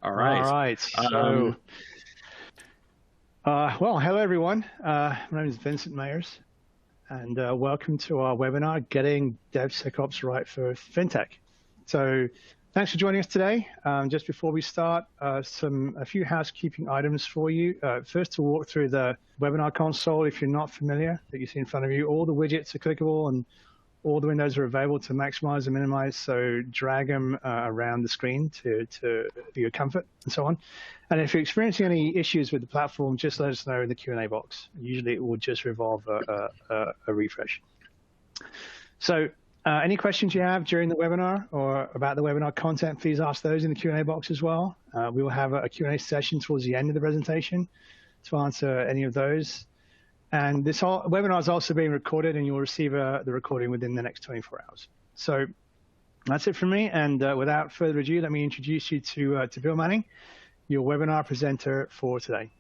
All right. All right. So, well, hello, everyone. My name is Vincent Mayers, and welcome to our webinar, Getting DevSecOps Right for FinTech. So thanks for joining us today. Just before we start, a few housekeeping items for you. First, to walk through the webinar console, if you're not familiar, that you see in front of you, all the widgets are clickable and all the windows are available to maximize and minimize, so drag them around the screen for your comfort and so on. And if you're experiencing any issues with the platform, just let us know in the Q&A box. Usually it will just revolve a refresh. So any questions you have during the webinar or about the webinar content, please ask those in the Q&A box as well. We will have a Q&A session towards the end of the presentation to answer any of those. And this webinar is also being recorded, and you'll receive the recording within the next 24 hours. So that's it from me. And without further ado, let me introduce you to Bill Manning, your webinar presenter for today.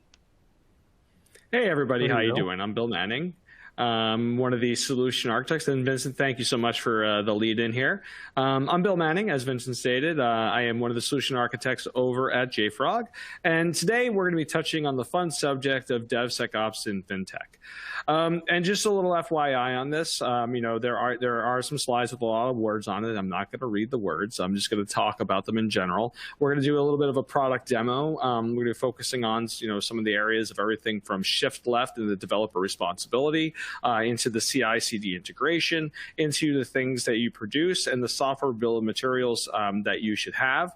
Hey, everybody. How you doing? I'm Bill Manning. One of the solution architects. And Vincent, thank you so much for the lead in here. I'm Bill Manning, as Vincent stated. I am one of the solution architects over at Jfrog. And today we're going to be touching on the fun subject of DevSecOps in FinTech. And just a little FYI on this, there are some slides with a lot of words on it. I'm not going to read the words. I'm just going to talk about them in general. We're going to do a little bit of a product demo. We're going to be focusing on some of the areas of everything from shift left in the developer responsibility, into the CI/CD integration, into the things that you produce, and the software bill of materials that you should have,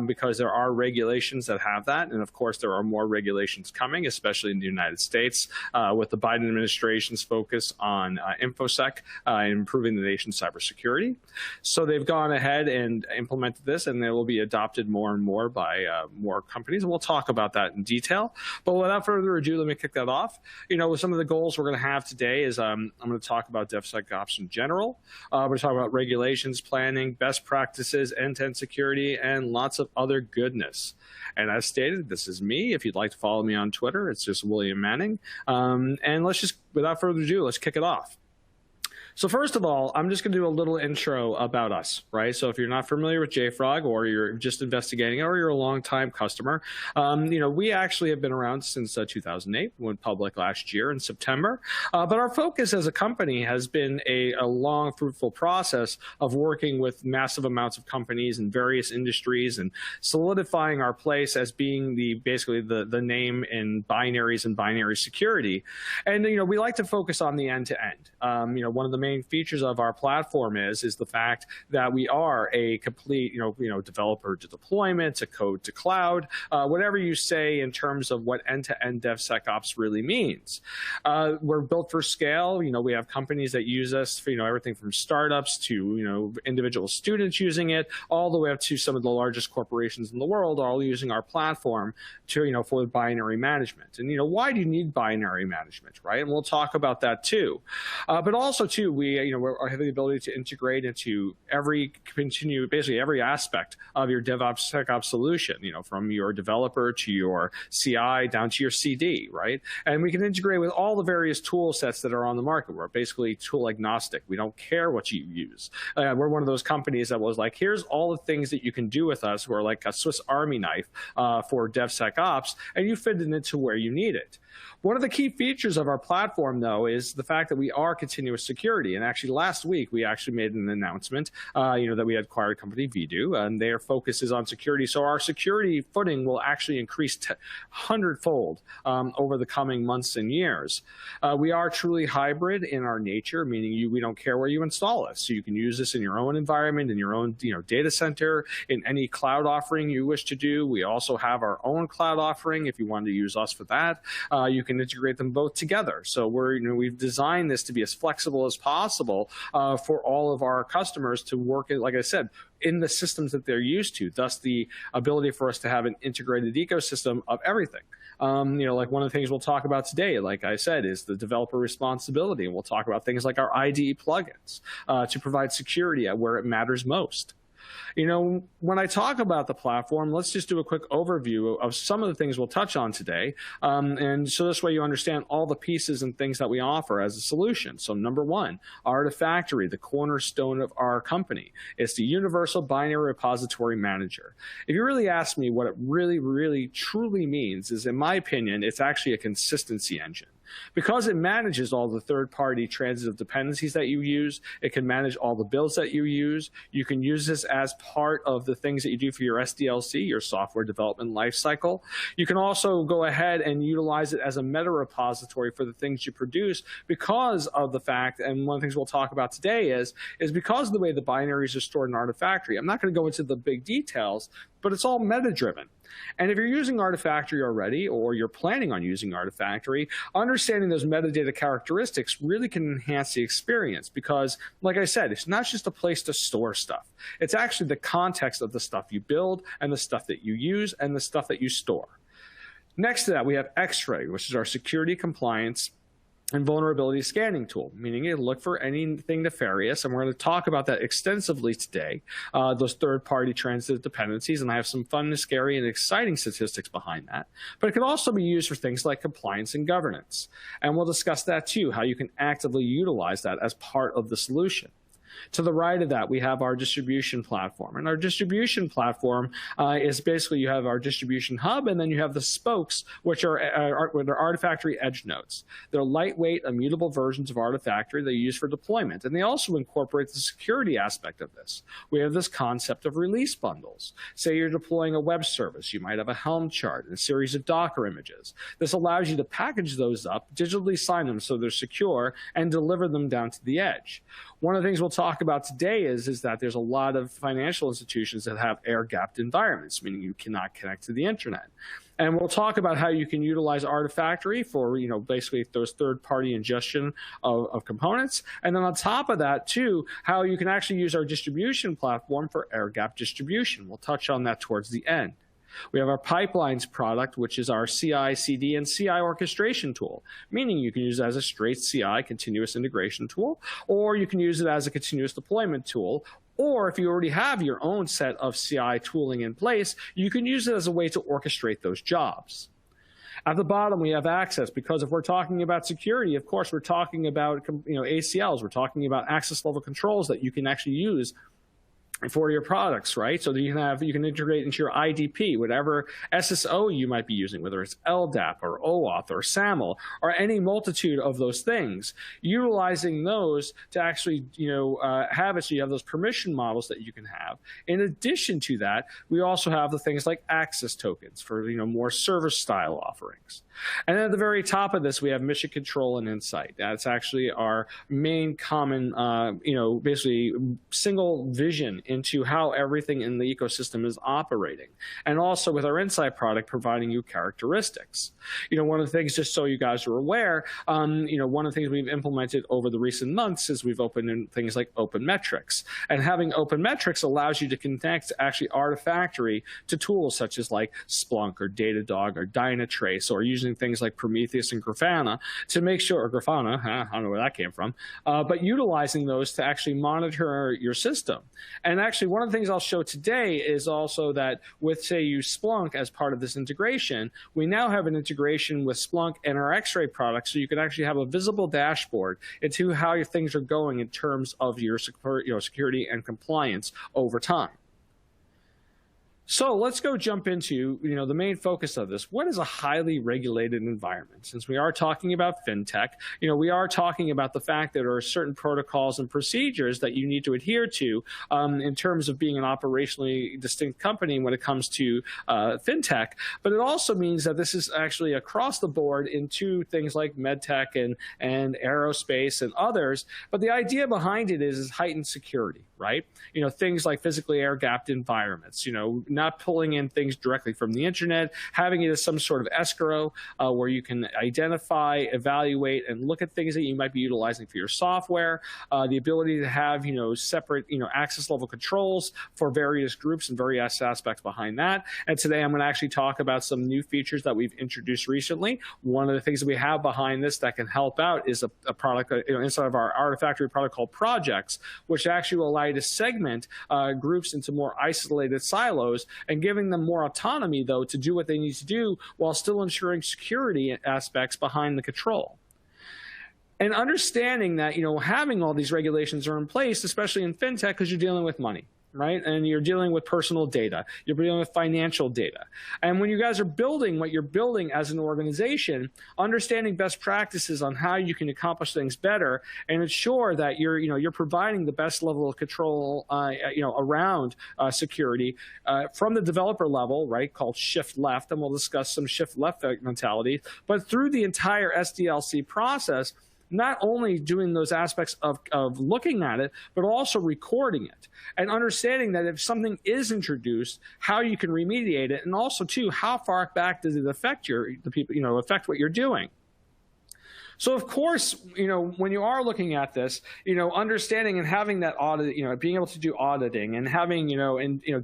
because there are regulations that have that. And of course, there are more regulations coming, especially in the United States, with the Biden administration's focus on InfoSec and improving the nation's cybersecurity. So they've gone ahead and implemented this, and they will be adopted more and more by more companies. And we'll talk about that in detail. But without further ado, let me kick that off. Some of the goals we're going to have today is I'm going to talk about DevSecOps in general. We're going to talk about regulations, planning, best practices, end-to-end security, and lots of other goodness. And as stated, this is me. If you'd like to follow me on Twitter, it's just William Manning. And let's just, without further ado, let's kick it off. So first of all, I'm just going to do a little intro about us, right? So if you're not familiar with Jfrog, or you're just investigating it, or you're a long-time customer, we actually have been around since 2008, went public last year in September. But our focus as a company has been a long, fruitful process of working with massive amounts of companies in various industries and solidifying our place as being basically the name in binaries and binary security. And we like to focus on the end-to-end. One of the main features of our platform is the fact that we are a complete, developer to deployment, to code to cloud, whatever you say in terms of what end-to-end DevSecOps really means. We're built for scale. We have companies that use us for, everything from startups to, individual students using it, all the way up to some of the largest corporations in the world, all using our platform to, for binary management. And, why do you need binary management, right? And we'll talk about that too. But also too, we have the ability to integrate into basically every aspect of your DevOps SecOps solution, from your developer to your CI down to your CD, right? And we can integrate with all the various tool sets that are on the market. We're basically tool agnostic. We don't care what you use. We're one of those companies that was like, here's all the things that you can do with us. We're like a Swiss Army knife for DevSecOps, and you fit it into where you need it. One of the key features of our platform, though, is the fact that we are continuous security. And actually, last week, we actually made an announcement, that we had acquired a company, Vdoo, and their focus is on security. So our security footing will actually increase 100-fold over the coming months and years. We are truly hybrid in our nature, meaning we don't care where you install us. So you can use this in your own environment, in your own data center, in any cloud offering you wish to do. We also have our own cloud offering if you wanted to use us for that. You can integrate them both together. So we've designed this to be as flexible as possible for all of our customers to work, like I said, in the systems that they're used to, thus the ability for us to have an integrated ecosystem of everything. Like one of the things we'll talk about today, like I said, is the developer responsibility. And we'll talk about things like our IDE plugins to provide security at where it matters most. When I talk about the platform, let's just do a quick overview of some of the things we'll touch on today. And so this way you understand all the pieces and things that we offer as a solution. So number one, Artifactory, the cornerstone of our company. It's the universal binary repository manager. If you really ask me what it really, really, truly means is, in my opinion, it's actually a consistency engine. Because it manages all the third-party transitive dependencies that you use, it can manage all the builds that you use. You can use this as part of the things that you do for your SDLC, your software development lifecycle. You can also go ahead and utilize it as a meta repository for the things you produce because of the fact, and one of the things we'll talk about today is because of the way the binaries are stored in Artifactory. I'm not going to go into the big details, but it's all meta-driven. And if you're using Artifactory already, or you're planning on using Artifactory, understanding those metadata characteristics really can enhance the experience because, like I said, it's not just a place to store stuff. It's actually the context of the stuff you build and the stuff that you use and the stuff that you store. Next to that, we have Xray, which is our security compliance and vulnerability scanning tool, meaning it'll look for anything nefarious, and we're going to talk about that extensively today, those third-party transitive dependencies, and I have some fun, scary, and exciting statistics behind that. But it can also be used for things like compliance and governance, and we'll discuss that too, how you can actively utilize that as part of the solution. To the right of that, we have our distribution platform. And our distribution platform is basically you have our distribution hub, and then you have the spokes, which are Artifactory edge nodes. They're lightweight, immutable versions of Artifactory they use for deployment. And they also incorporate the security aspect of this. We have this concept of release bundles. Say you're deploying a web service. You might have a Helm chart and a series of Docker images. This allows you to package those up, digitally sign them so they're secure, and deliver them down to the edge. One of the things we'll talk about today is that there's a lot of financial institutions that have air-gapped environments, meaning you cannot connect to the internet. And we'll talk about how you can utilize Artifactory for, basically those third-party ingestion of components. And then on top of that, too, how you can actually use our distribution platform for air-gapped distribution. We'll touch on that towards the end. We have our pipelines product, which is our CI, CD, and CI orchestration tool, meaning you can use it as a straight CI, continuous integration tool, or you can use it as a continuous deployment tool, or if you already have your own set of CI tooling in place, you can use it as a way to orchestrate those jobs. At the bottom, we have access, because if we're talking about security, of course, we're talking about ACLs, we're talking about access level controls that you can actually use for your products, right? So that you can integrate into your IDP, whatever SSO you might be using, whether it's LDAP or OAuth or SAML or any multitude of those things, utilizing those to actually, have it so you have those permission models that you can have. In addition to that, we also have the things like access tokens for, more service style offerings. And then at the very top of this, we have mission control and insight. That's actually our main common, basically single vision into how everything in the ecosystem is operating. And also with our insight product, providing you characteristics. One of the things, just so you guys are aware, one of the things we've implemented over the recent months is we've opened in things like open metrics. And having open metrics allows you to connect actually Artifactory to tools such as like Splunk or Datadog or Dynatrace, or using things like Prometheus and Grafana to make sure, or Grafana, I don't know where that came from, but utilizing those to actually monitor your system. And actually, one of the things I'll show today is also that with, say, you Splunk as part of this integration, we now have an integration with Splunk and our Xray product, so you can actually have a visible dashboard into how your things are going in terms of your security and compliance over time. So let's go jump into, the main focus of this. What is a highly regulated environment? Since we are talking about fintech, we are talking about the fact that there are certain protocols and procedures that you need to adhere to in terms of being an operationally distinct company when it comes to fintech. But it also means that this is actually across the board into things like medtech and aerospace and others. But the idea behind it is heightened security, right? Things like physically air-gapped environments, not not pulling in things directly from the internet, having it as some sort of escrow where you can identify, evaluate, and look at things that you might be utilizing for your software, the ability to have, separate, access level controls for various groups and various aspects behind that. And today I'm going to actually talk about some new features that we've introduced recently. One of the things that we have behind this that can help out is a product inside of our Artifactory product called Projects, which actually will allow you to segment groups into more isolated silos and giving them more autonomy, though, to do what they need to do while still ensuring security aspects behind the control. And understanding that, having all these regulations are in place, especially in fintech, because you're dealing with money, right? And you're dealing with personal data. You're dealing with financial data. And when you guys are building what you're building as an organization, understanding best practices on how you can accomplish things better and ensure that you're providing the best level of control, around security from the developer level, right, called shift left, and we'll discuss some shift left mentality, but through the entire SDLC process, not only doing those aspects of looking at it, but also recording it and understanding that if something is introduced, how you can remediate it, and also, too, how far back does it affect affect what you're doing. So, of course, when you are looking at this, understanding and having that audit, being able to do auditing and having,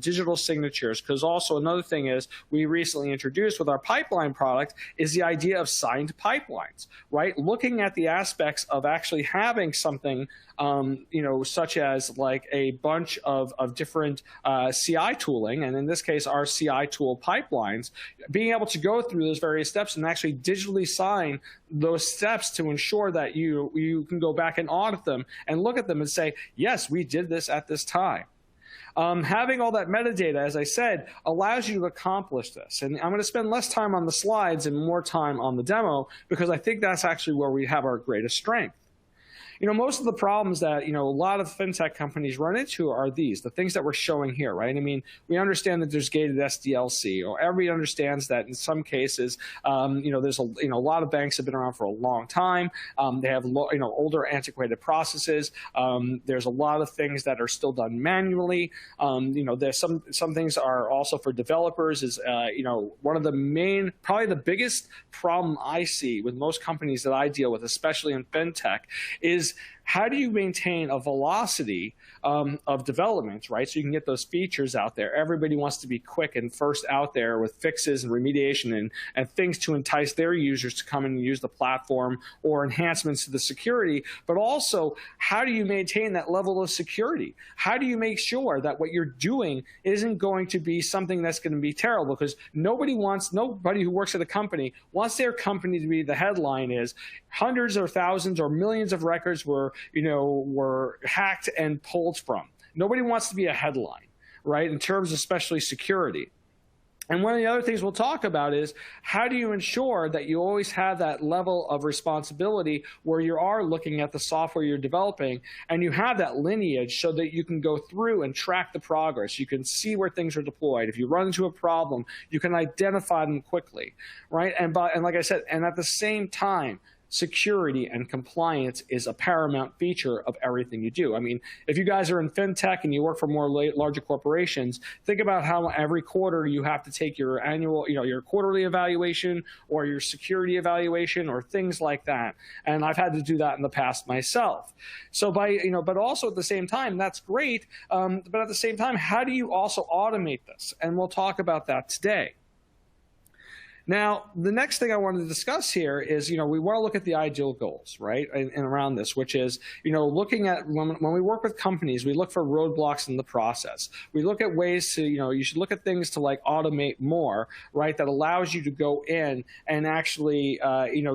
digital signatures, because also another thing is we recently introduced with our pipeline product is the idea of signed pipelines, right? Looking at the aspects of actually having something, such as like a bunch of different CI tooling, and in this case, our CI tool pipelines, being able to go through those various steps and actually digitally sign those steps to ensure that you can go back and audit them and look at them and say, yes, we did this at this time. Having all that metadata, as I said, allows you to accomplish this. And I'm going to spend less time on the slides and more time on the demo because I think that's actually where we have our greatest strength. Most of the problems that, a lot of fintech companies run into are the things that we're showing here, right? I mean, we understand that there's gated SDLC, or everybody understands that in some cases, there's a lot of banks have been around for a long time. They have, older antiquated processes. There's a lot of things that are still done manually. There's some things are also for developers is, one of the main, probably the biggest problem I see with most companies that I deal with, especially in fintech, is how do you maintain a velocity of development, right? So you can get those features out there. Everybody wants to be quick and first out there with fixes and remediation and things to entice their users to come in and use the platform or enhancements to the security. But also, how do you maintain that level of security? How do you make sure that what you're doing isn't going to be something that's going to be terrible? Because nobody who works at a company wants their company to be, the headline is hundreds or thousands or millions of records were hacked and pulled from. Nobody wants to be a headline, right, in terms of especially security. And one of the other things we'll talk about is how do you ensure that you always have that level of responsibility where you are looking at the software you're developing and you have that lineage so that you can go through and track the progress. You can see where things are deployed. If you run into a problem, you can identify them quickly, right? And like I said, and at the same time, security and compliance is a paramount feature of everything you do. I mean, if you guys are in fintech and you work for more larger corporations, think about how every quarter you have to take your annual, your quarterly evaluation or your security evaluation or things like that. And I've had to do that in the past myself. So but also at the same time, that's great. But at the same time, how do you also automate this? And we'll talk about that today. Now, the next thing I wanted to discuss here is, we want to look at the ideal goals, right, and around this, which is, looking at when we work with companies, we look for roadblocks in the process. We look at ways to, you should look at things to like automate more, right, that allows you to go in and actually,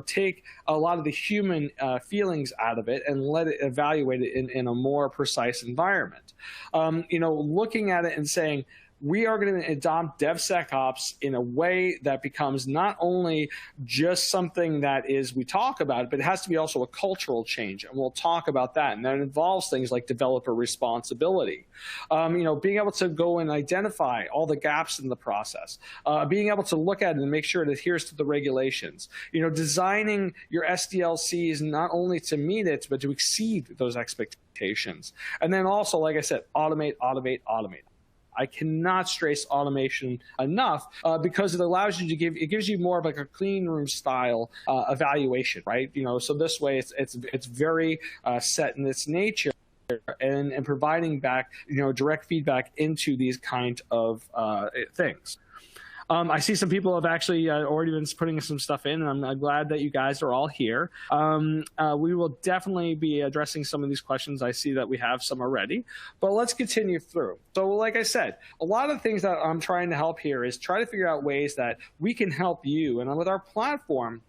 take a lot of the human feelings out of it and let it evaluate it in a more precise environment. Looking at it and saying, we are going to adopt DevSecOps in a way that becomes not only just something that is we talk about, but it has to be also a cultural change, and we'll talk about that. And that involves things like developer responsibility, being able to go and identify all the gaps in the process, being able to look at it and make sure it adheres to the regulations, designing your SDLCs not only to meet it, but to exceed those expectations. And then also, like I said, automate, automate, automate. I cannot stress automation enough because it allows you to it gives you more of like a clean room style evaluation, right? So this way it's very set in its nature. And providing back, direct feedback into these kind of things. I see some people have actually already been putting some stuff in, and I'm glad that you guys are all here. We will definitely be addressing some of these questions. I see that we have some already, but let's continue through. So like I said, a lot of the things that I'm trying to help here is try to figure out ways that we can help you. And with our platform,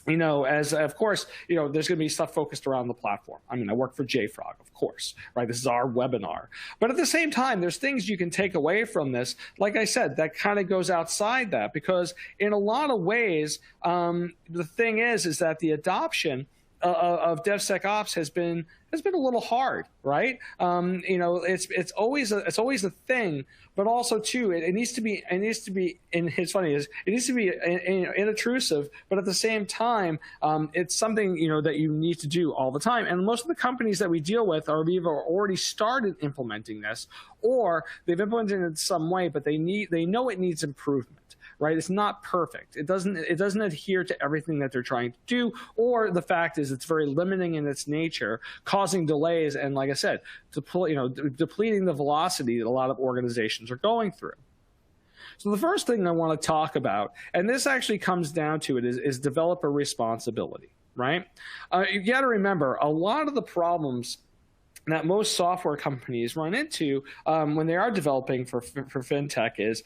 as of course, there's going to be stuff focused around the platform. I mean, I work for Jfrog, of course, right? This is our webinar. But at the same time, there's things you can take away from this. Like I said, that kind of goes outside that, because in a lot of ways, the thing is that the adoption of DevSecOps has been a little hard, right? It's always a thing, but also too, it needs to be, and it's funny is it needs to be inintrusive, but at the same time, it's something that you need to do all the time. And most of the companies that we deal with are either already started implementing this, or they've implemented it in some way, but they know it needs improvement. Right? It's not perfect. It doesn't adhere to everything that they're trying to do, or the fact is it's very limiting in its nature, causing delays, and like I said, depleting the velocity that a lot of organizations are going through. So the first thing I want to talk about, and this actually comes down to it, is developer responsibility, right? You got to remember, a lot of the problems that most software companies run into when they are developing for fintech is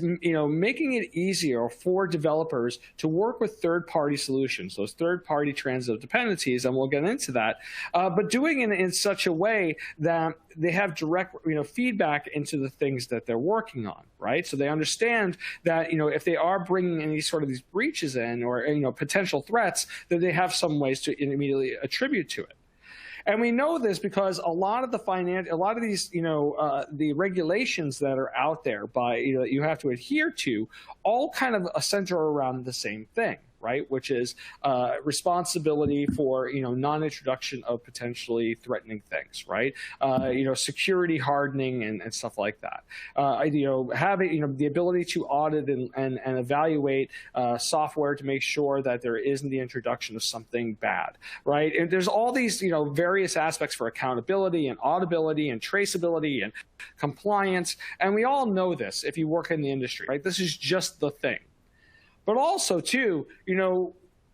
making it easier for developers to work with third-party solutions, those third-party transitive dependencies, and we'll get into that, but doing it in such a way that they have direct feedback into the things that they're working on, right? So they understand that if they are bringing any sort of these breaches in, or potential threats, that they have some ways to immediately attribute to it. And we know this because a lot of these, the regulations that are out there that you have to adhere to, all kind of center around the same thing, right? Which is responsibility for non-introduction of potentially threatening things, right? Security hardening and stuff like that. Having the ability to audit and evaluate software to make sure that there isn't the introduction of something bad, right? And there's all these various aspects for accountability and auditability and traceability and compliance, and we all know this if you work in the industry, right? This is just the thing. But also, too,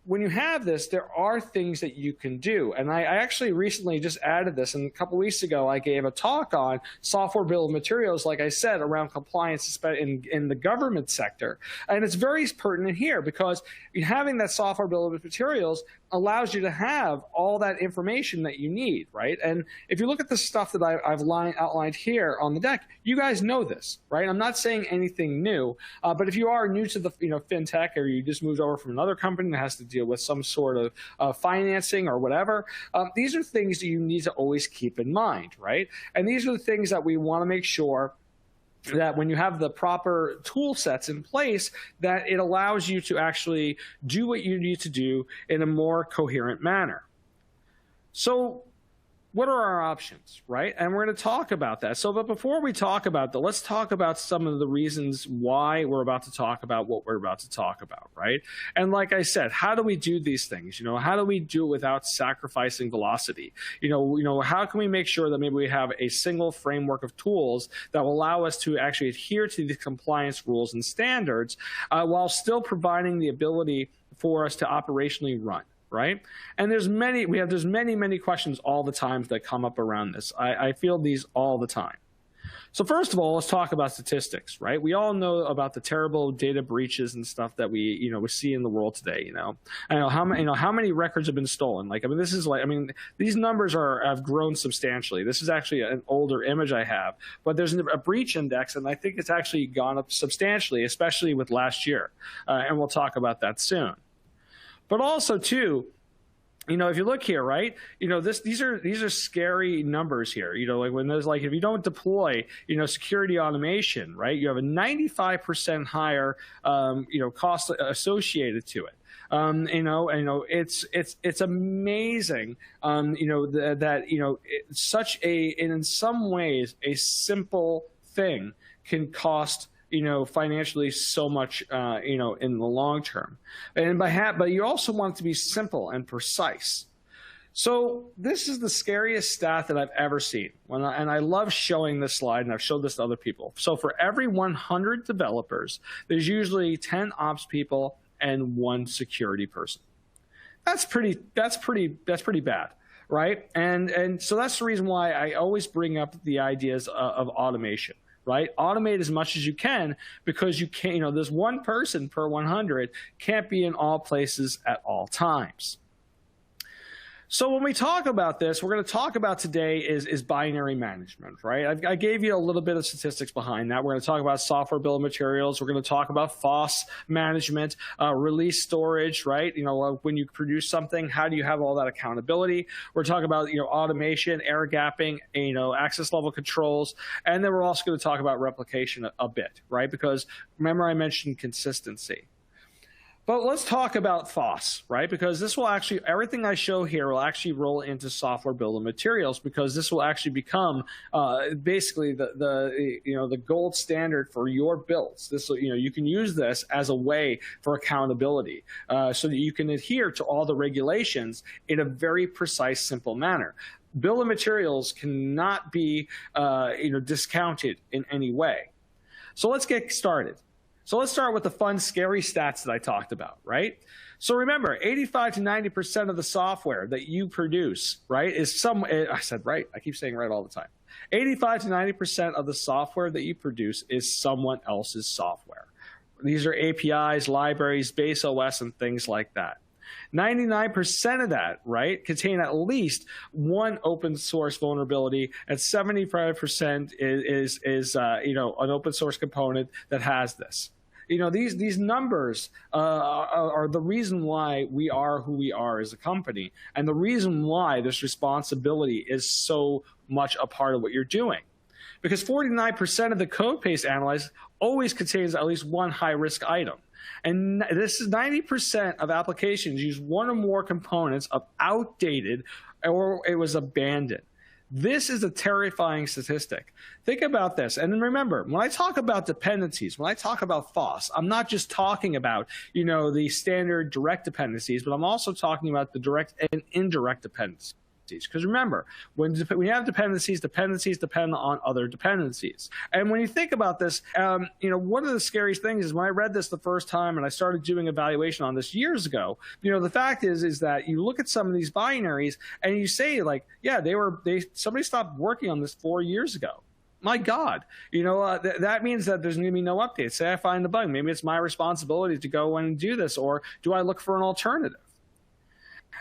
when you have this, there are things that you can do. And I actually recently just added this. And a couple of weeks ago, I gave a talk on software bill of materials, like I said, around compliance in the government sector. And it's very pertinent here because having that software bill of materials allows you to have all that information that you need, right? And if you look at the stuff that I've outlined here on the deck, you guys know this, right? I'm not saying anything new, but if you are new to the fintech, or you just moved over from another company that has to deal with some sort of financing or whatever, these are things that you need to always keep in mind, right? And these are the things that we want to make sure that when you have the proper tool sets in place, that it allows you to actually do what you need to do in a more coherent manner. So what are our options, right? And we're going to talk about that. So, but before we talk about that, let's talk about some of the reasons why we're about to talk about what we're about to talk about, right? And like I said, how do we do these things? How do we do it without sacrificing velocity? How can we make sure that maybe we have a single framework of tools that will allow us to actually adhere to the compliance rules and standards while still providing the ability for us to operationally run? Right? And there's many questions all the time that come up around this. I feel these all the time. So first of all, let's talk about statistics, right? We all know about the terrible data breaches and stuff that we see in the world today. I know how many records have been stolen. These numbers have grown substantially. This is actually an older image I have, but there's a breach index, and I think it's actually gone up substantially, especially with last year. And we'll talk about that soon. But also, too, if you look here, right, these are scary numbers here. Like when there's if you don't deploy, security automation, right, you have a 95% higher, cost associated to it. It's amazing, that in some ways a simple thing can cost, financially so much, in the long term. But you also want it to be simple and precise. So this is the scariest stat that I've ever seen. And I love showing this slide, and I've showed this to other people. So for every 100 developers, there's usually 10 ops people and 1 security person. That's pretty bad, right? And so that's the reason why I always bring up the ideas of automation. Right? Automate as much as you can, because you can't, there's 1 person per 100 can't be in all places at all times. So when we talk about this, we're going to talk about today is binary management, right? I gave you a little bit of statistics behind that. We're going to talk about software bill of materials. We're going to talk about FOSS management, release storage, right? When you produce something, how do you have all that accountability? We're talking about, automation, air gapping, access level controls. And then we're also going to talk about replication a bit, right? Because remember I mentioned consistency. But let's talk about FOSS, right? Because this will actually, everything I show here will actually roll into software bill of materials, because this will actually become basically the gold standard for your builds. This, you can use this as a way for accountability, so that you can adhere to all the regulations in a very precise, simple manner. Bill of materials cannot be discounted in any way. So let's get started. So let's start with the fun, scary stats that I talked about, right? So remember, 85 to 90% of the software that you produce, right, is I said right, I keep saying right all the time. 85 to 90% of the software that you produce is someone else's software. These are APIs, libraries, base OS, and things like that. 99% of that, right, contain at least 1 open source vulnerability, and 75% is an open source component that has this. These numbers are the reason why we are who we are as a company, and the reason why this responsibility is so much a part of what you're doing. Because 49% of the code base analyzed always contains at least 1 high-risk item. And this is 90% of applications use 1 or more components of outdated or it was abandoned. This is a terrifying statistic. Think about this. And then remember, when I talk about dependencies, when I talk about FOSS, I'm not just talking about, the standard direct dependencies, but I'm also talking about the direct and indirect dependencies. Because remember, when you have dependencies depend on other dependencies. And when you think about this, one of the scariest things is when I read this the first time and I started doing evaluation on this years ago, the fact is that you look at some of these binaries and you say, like, yeah, somebody stopped working on this 4 years ago. My God, that means that there's going to be no updates. Say I find the bug. Maybe it's my responsibility to go and do this, or do I look for an alternative?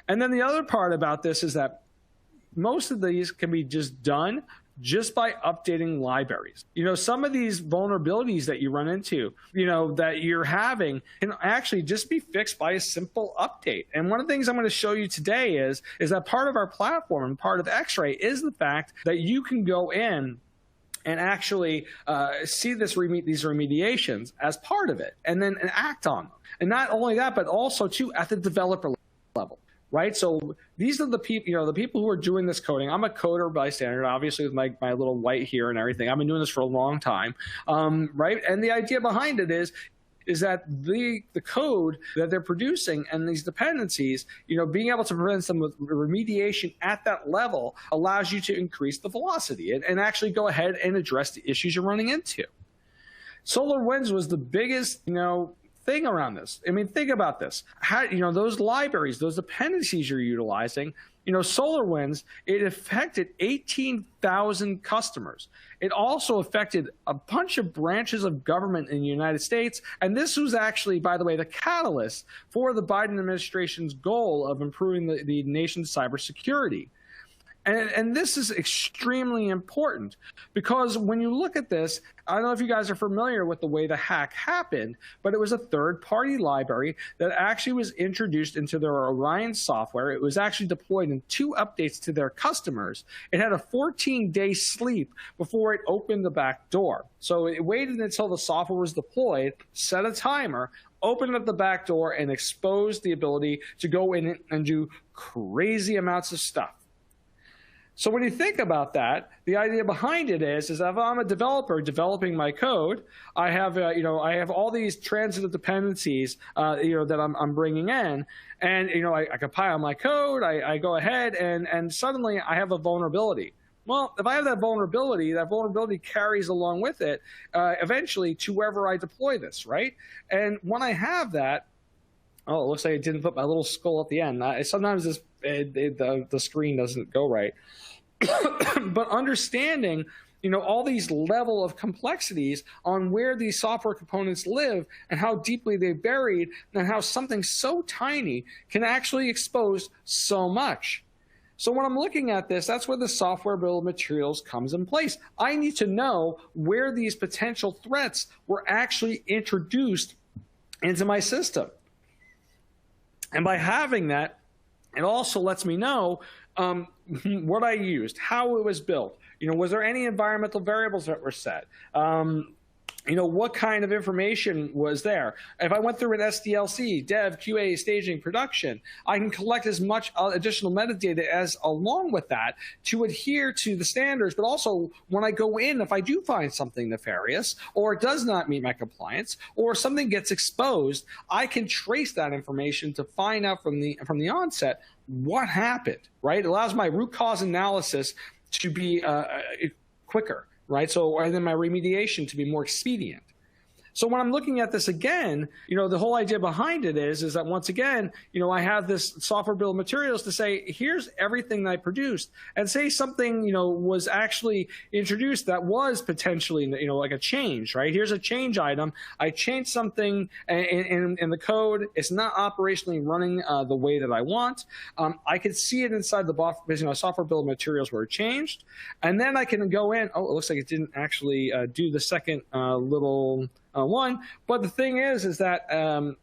And then the other part about this is that most of these can be just done just by updating libraries. Some of these vulnerabilities that you run into, that you're having can actually just be fixed by a simple update. And one of the things I'm going to show you today is that part of our platform and part of X-Ray is the fact that you can go in and actually see these remediations as part of it, and then act on them. And not only that, but also too at the developer level. Right, so these are the people, the people who are doing this coding. I'm a coder by standard, obviously with my little white here and everything. I've been doing this for a long time, right? And the idea behind it is that the code that they're producing and these dependencies, being able to prevent some remediation at that level allows you to increase the velocity and actually go ahead and address the issues you're running into. SolarWinds was the biggest, thing around this. I mean, think about this. How, those libraries, those dependencies you're utilizing, SolarWinds, it affected 18,000 customers. It also affected a bunch of branches of government in the United States. And this was actually, by the way, the catalyst for the Biden administration's goal of improving the nation's cybersecurity. And this is extremely important because when you look at this, I don't know if you guys are familiar with the way the hack happened, but it was a third-party library that actually was introduced into their Orion software. It was actually deployed in 2 updates to their customers. It had a 14-day sleep before it opened the back door. So it waited until the software was deployed, set a timer, opened up the back door, and exposed the ability to go in and do crazy amounts of stuff. So when you think about that, the idea behind it is if I'm a developer developing my code, I have I have all these transitive dependencies that I'm bringing in, and I compile my code, I go ahead and suddenly I have a vulnerability. Well, if I have that vulnerability carries along with it eventually to wherever I deploy this, right? And when I have that, oh, it looks like I didn't put my little skull at the end. Sometimes the screen doesn't go right. But understanding, all these level of complexities on where these software components live and how deeply they're buried and how something so tiny can actually expose so much. So when I'm looking at this, that's where the software bill of materials comes in place. I need to know where these potential threats were actually introduced into my system. And by having that, it also lets me know what I used, how it was built. Was there any environmental variables that were set? What kind of information was there? If I went through an SDLC, dev, QA, staging, production, I can collect as much additional metadata as along with that to adhere to the standards, but also when I go in, if I do find something nefarious or it does not meet my compliance or something gets exposed, I can trace that information to find out from the onset what happened, right? It allows my root cause analysis to be quicker. Right, and then my remediation to be more expedient. So when I'm looking at this again, the whole idea behind it is that once again, I have this software bill of materials to say, here's everything that I produced, and say something, was actually introduced that was potentially, like a change, right? Here's a change item. I changed something in the code. It's not operationally running the way that I want. I can see it inside the software bill of materials where it changed, and then I can go in. Oh, it looks like it didn't actually do the second little one. But the thing is that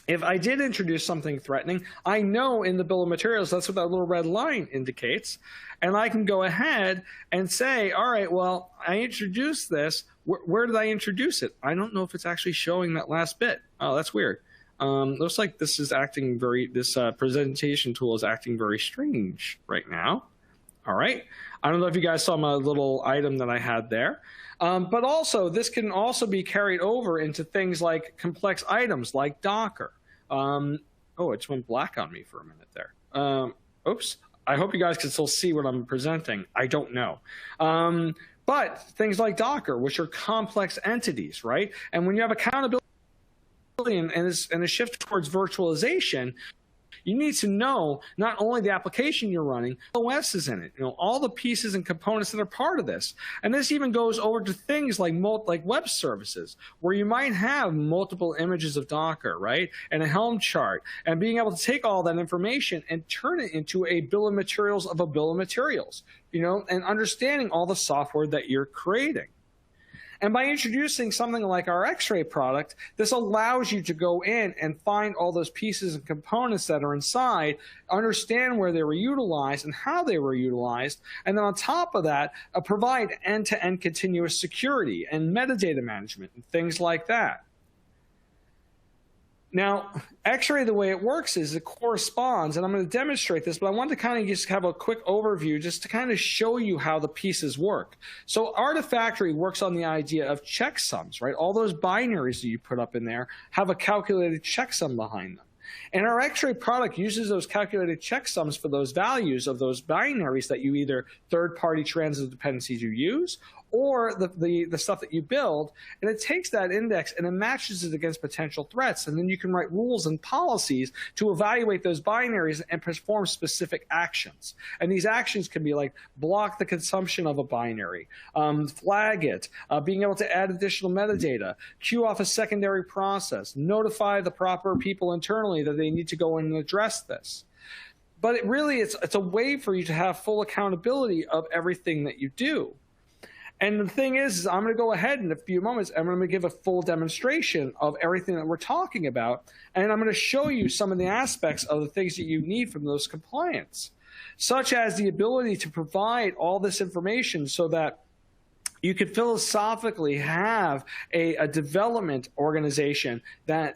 if I did introduce something threatening, I know in the bill of materials, that's what that little red line indicates. And I can go ahead and say, all right, well, I introduced this. Where did I introduce it? I don't know if it's actually showing that last bit. Oh, that's weird. Looks like this is acting this presentation tool is acting very strange right now. All right. I don't know if you guys saw my little item that I had there. But also, this can also be carried over into things like complex items like Docker. Oh, it just went black on me for a minute there. Oops. I hope you guys can still see what I'm presenting. I don't know. But things like Docker, which are complex entities, right? And when you have accountability and a shift towards virtualization, you need to know not only the application you're running, OS is in it, all the pieces and components that are part of this. And this even goes over to things like web services, where you might have multiple images of Docker, right? And a Helm chart, and being able to take all that information and turn it into a bill of materials of a bill of materials, and understanding all the software that you're creating. And by introducing something like our X-ray product, this allows you to go in and find all those pieces and components that are inside, understand where they were utilized and how they were utilized, and then on top of that, provide end-to-end continuous security and metadata management and things like that. Now, X-ray, the way it works is it corresponds, and I'm going to demonstrate this, but I want to kind of just have a quick overview just to kind of show you how the pieces work. So Artifactory works on the idea of checksums, right? All those binaries that you put up in there have a calculated checksum behind them. And our X-ray product uses those calculated checksums for those values of those binaries that you either third-party transitive dependencies you use or the stuff that you build, and it takes that index and it matches it against potential threats. And then you can write rules and policies to evaluate those binaries and perform specific actions. And these actions can be like block the consumption of a binary, flag it, being able to add additional metadata, queue off a secondary process, notify the proper people internally that they need to go in and address this. But it's a way for you to have full accountability of everything that you do. And the thing is I'm going to go ahead in a few moments, I'm going to give a full demonstration of everything that we're talking about, and I'm going to show you some of the aspects of the things that you need from those compliance, such as the ability to provide all this information so that you could philosophically have a development organization that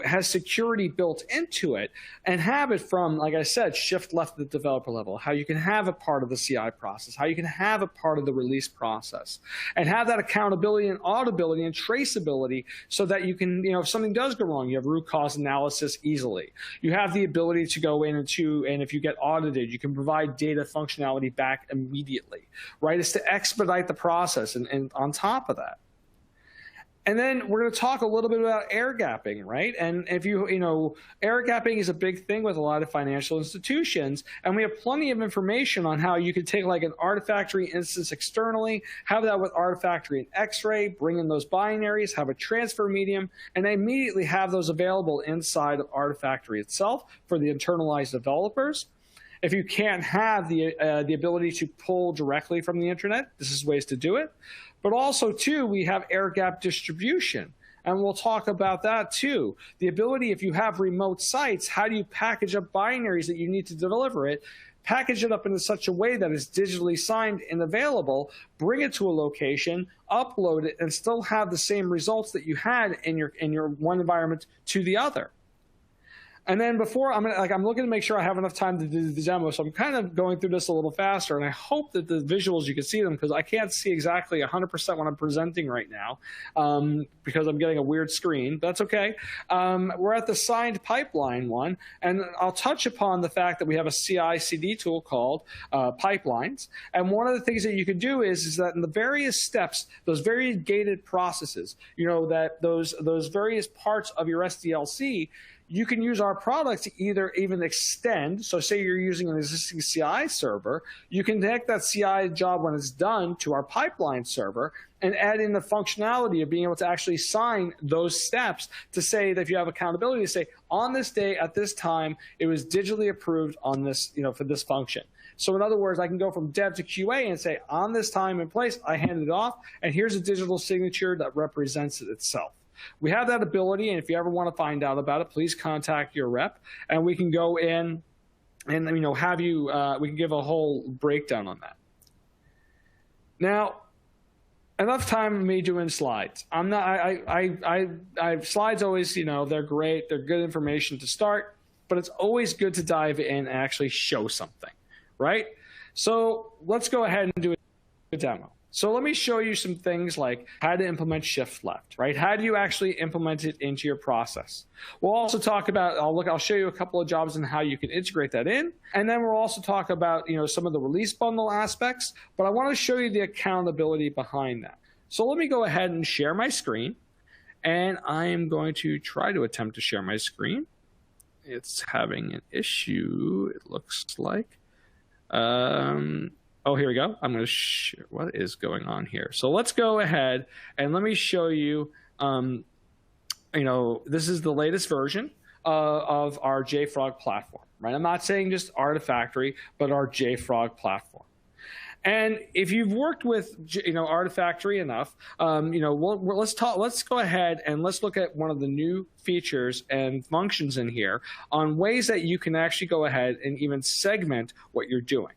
has security built into it, and have it from, like I said, shift left at the developer level, how you can have a part of the CI process, how you can have a part of the release process, and have that accountability and auditability and traceability so that you can, if something does go wrong, you have root cause analysis easily. You have the ability to go in and if you get audited, you can provide data functionality back immediately, right? It's to expedite the process. And on top of that, and then we're going to talk a little bit about air gapping, right? And if air gapping is a big thing with a lot of financial institutions, and we have plenty of information on how you could take like an Artifactory instance externally, have that with Artifactory and X-Ray, bring in those binaries, have a transfer medium, and immediately have those available inside of Artifactory itself for the internalized developers. If you can't have the ability to pull directly from the internet, this is ways to do it. But also, too, we have air gap distribution, and we'll talk about that, too. The ability, if you have remote sites, how do you package up binaries that you need to deliver it, package it up in such a way that it's digitally signed and available, bring it to a location, upload it, and still have the same results that you had in your one environment to the other. And then before, I'm looking to make sure I have enough time to do the demo, so I'm kind of going through this a little faster, and I hope that the visuals, you can see them, because I can't see exactly 100% what I'm presenting right now, because I'm getting a weird screen. That's okay. We're at the signed pipeline one, and I'll touch upon the fact that we have a CI/CD tool called pipelines. And one of the things that you can do is that in the various steps, those very gated processes, that those various parts of your SDLC, you can use our product to either even extend. So say you're using an existing CI server, you can connect that CI job when it's done to our pipeline server and add in the functionality of being able to actually sign those steps to say that if you have accountability, to say on this day at this time, it was digitally approved on this, for this function. So in other words, I can go from dev to QA and say on this time and place, I handed it off, and here's a digital signature that represents it itself. We have that ability, and if you ever want to find out about it, please contact your rep, and we can go in and have you. We can give a whole breakdown on that. Now, enough time of me doing slides. I'm not. I slides always. They're great. They're good information to start, but it's always good to dive in and actually show something, right? So let's go ahead and do a demo. So let me show you some things like how to implement shift left, right? How do you actually implement it into your process? We'll also talk about, I'll show you a couple of jobs and how you can integrate that in. And then we'll also talk about, some of the release bundle aspects, but I want to show you the accountability behind that. So let me go ahead and share my screen, and I am going to try to attempt to share my screen. It's having an issue, it looks like. Oh, here we go. I'm going to share what is going on here. So let's go ahead and let me show you, this is the latest version of our Jfrog platform, right? I'm not saying just Artifactory, but our Jfrog platform. And if you've worked with, Artifactory enough, let's go ahead and let's look at one of the new features and functions in here on ways that you can actually go ahead and even segment what you're doing.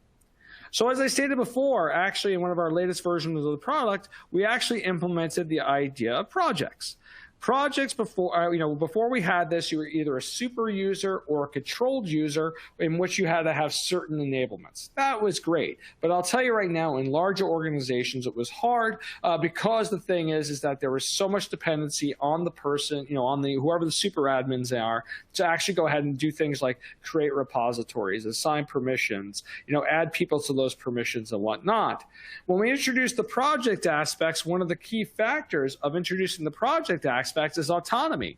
So as I stated before, actually in one of our latest versions of the product, we actually implemented the idea of projects. Projects before we had this, you were either a super user or a controlled user in which you had to have certain enablements. That was great. But I'll tell you right now, in larger organizations, it was hard because the thing is that there was so much dependency on the person, on whoever the super admins are, to actually go ahead and do things like create repositories, assign permissions, add people to those permissions and whatnot. When we introduced the project aspects, one of the key factors of introducing the project aspects is autonomy.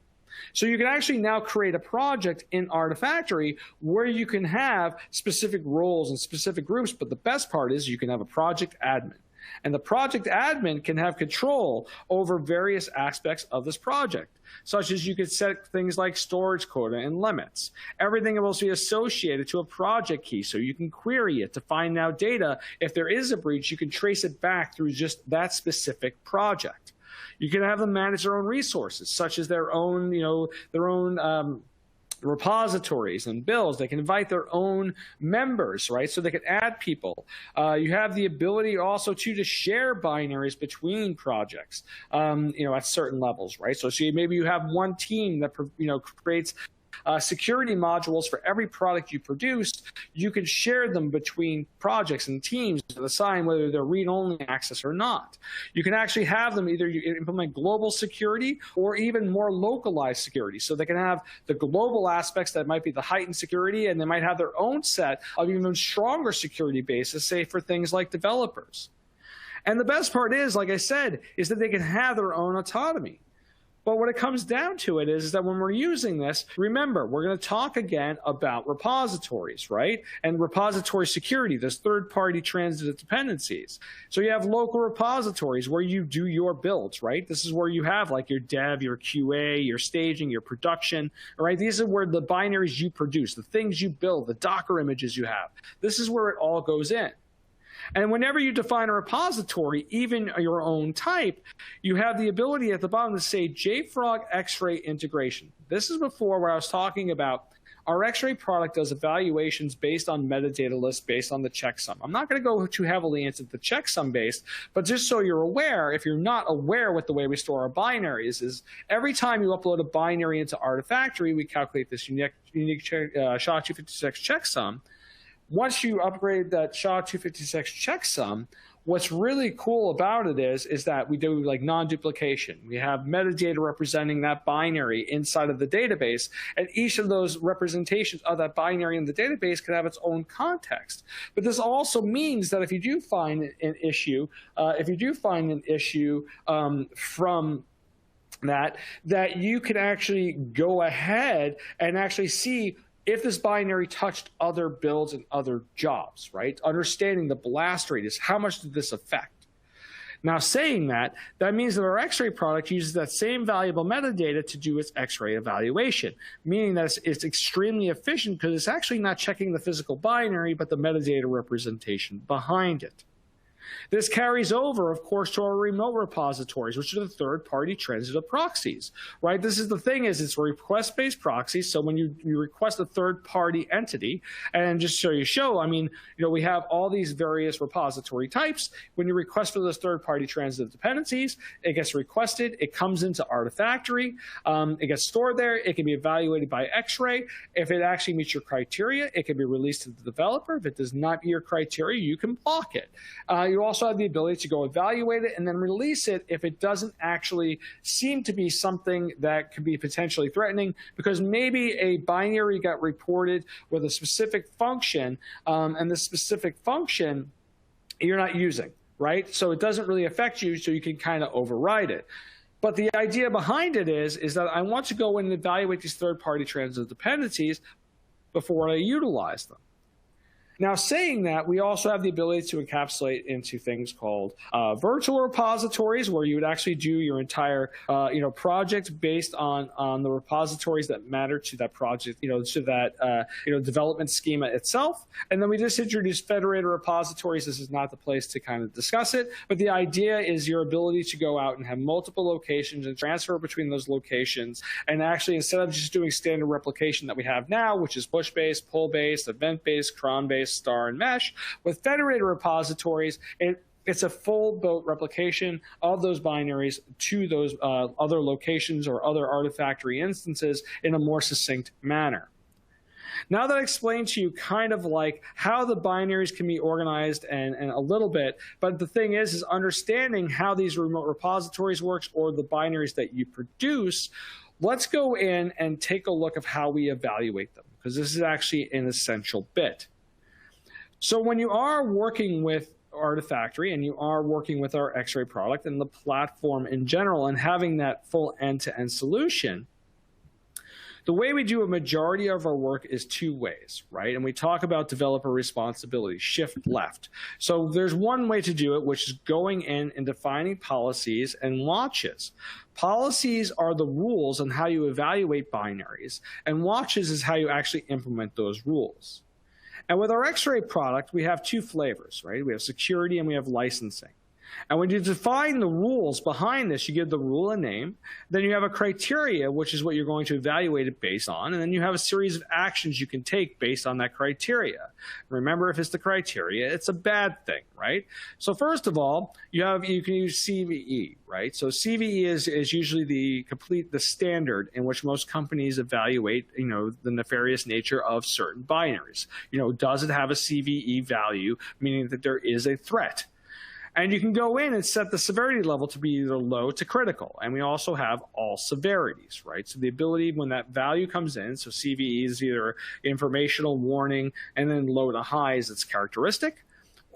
So you can actually now create a project in Artifactory where you can have specific roles and specific groups, but the best part is you can have a project admin. And the project admin can have control over various aspects of this project, such as you could set things like storage quota and limits. Everything will be associated to a project key, so you can query it to find out data. If there is a breach, you can trace it back through just that specific project. You can have them manage their own resources, such as their own repositories and builds. They can invite their own members, right? So they can add people. You have the ability also to share binaries between projects, at certain levels, right? So maybe you have one team that, creates security modules for every product you produce. You can share them between projects and teams to assign whether they're read-only access or not. You can actually have them either you implement global security or even more localized security. So they can have the global aspects that might be the heightened security, and they might have their own set of even stronger security bases, say for things like developers. And the best part is, like I said, is that they can have their own autonomy. But what it comes down to it is that when we're using this, remember, we're going to talk again about repositories, right? And repository security, those third-party transitive dependencies. So you have local repositories where you do your builds, right? This is where you have like your dev, your QA, your staging, your production, right? These are where the binaries you produce, the things you build, the Docker images you have. This is where it all goes in. And whenever you define a repository, even your own type, you have the ability at the bottom to say Jfrog X-ray integration. This is before where I was talking about our X-ray product does evaluations based on metadata lists based on the checksum. I'm not going to go too heavily into the checksum based, but just so you're aware, if you're not aware with the way we store our binaries, is every time you upload a binary into Artifactory, we calculate this unique SHA-256 checksum. Once you upgrade that SHA-256 checksum, what's really cool about it is that we do like non-duplication. We have metadata representing that binary inside of the database, and each of those representations of that binary in the database can have its own context. But this also means that if you do find an issue, from that you can actually go ahead and actually see if this binary touched other builds and other jobs, right? Understanding the blast radius, how much did this affect? Now, saying that, that means that our X-ray product uses that same valuable metadata to do its X-ray evaluation, meaning that it's extremely efficient because it's actually not checking the physical binary, but the metadata representation behind it. This carries over, of course, to our remote repositories, which are the third-party transitive proxies, right? This is the thing is it's request-based proxies. So when you request a third-party entity, and just so you show, I mean, we have all these various repository types. When you request for those third-party transitive dependencies, it gets requested. It comes into Artifactory. It gets stored there. It can be evaluated by X-ray. If it actually meets your criteria, it can be released to the developer. If it does not meet your criteria, you can block it. You also have the ability to go evaluate it and then release it if it doesn't actually seem to be something that could be potentially threatening, because maybe a binary got reported with a specific function, and the specific function you're not using, right? So it doesn't really affect you, so you can kind of override it. But the idea behind it is that I want to go in and evaluate these third-party transitive dependencies before I utilize them. Now, saying that, we also have the ability to encapsulate into things called virtual repositories, where you would actually do your entire project based on the repositories that matter to that project, to that development schema itself. And then we just introduced federated repositories. This is not the place to kind of discuss it, but the idea is your ability to go out and have multiple locations and transfer between those locations, and actually, instead of just doing standard replication that we have now, which is push-based, pull-based, event-based, cron-based, star, and mesh, with federated repositories, it's a full built replication of those binaries to those other locations or other Artifactory instances in a more succinct manner. Now that I explained to you kind of like how the binaries can be organized and a little bit, but the thing is understanding how these remote repositories works or the binaries that you produce, let's go in and take a look at how we evaluate them, because this is actually an essential bit. So when you are working with Artifactory and you are working with our X-ray product and the platform in general and having that full end-to-end solution, the way we do a majority of our work is two ways, right? And we talk about developer responsibility, shift left. So there's one way to do it, which is going in and defining policies and watches. Policies are the rules on how you evaluate binaries, and watches is how you actually implement those rules. And with our X-ray product, we have two flavors, right? We have security and we have licensing. And when you define the rules behind this, you give the rule a name. Then you have a criteria, which is what you're going to evaluate it based on. And then you have a series of actions you can take based on that criteria. Remember, if it's the criteria, it's a bad thing, right? So first of all, you can use CVE, right? So CVE is usually the standard in which most companies evaluate, the nefarious nature of certain binaries. Does it have a CVE value, meaning that there is a threat? And you can go in and set the severity level to be either low to critical. And we also have all severities, right? So the ability when that value comes in, so CVE is either informational, warning, and then low to high is its characteristic.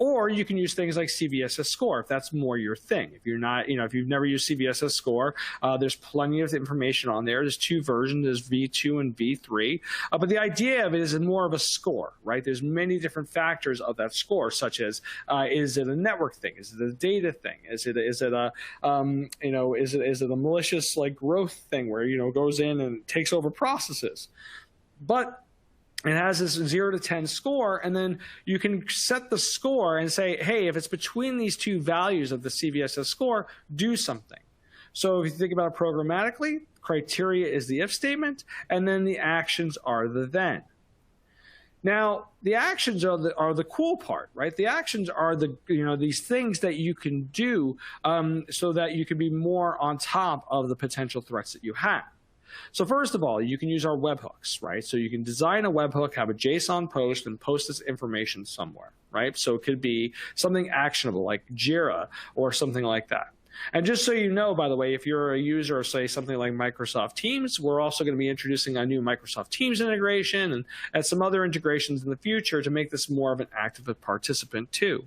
Or you can use things like CVSS score if that's more your thing. If you're not, if you've never used CVSS score, there's plenty of information on there. There's two versions, there's V2 and V3. But the idea of it is more of a score, right? There's many different factors of that score, such as is it a network thing? Is it a data thing? Is it a malicious growth thing where goes in and takes over processes? But it has this 0 to 10 score, and then you can set the score and say, hey, if it's between these two values of the CVSS score, do something. So if you think about it programmatically, criteria is the if statement, and then the actions are the then. Now, the actions are the cool part, right? The actions are these things that you can do so that you can be more on top of the potential threats that you have. So first of all, you can use our webhooks, right? So you can design a webhook, have a JSON post, and post this information somewhere, right? So it could be something actionable like Jira or something like that. And just so you know, by the way, if you're a user of, say, something like Microsoft Teams, we're also going to be introducing a new Microsoft Teams integration and some other integrations in the future to make this more of an active participant too.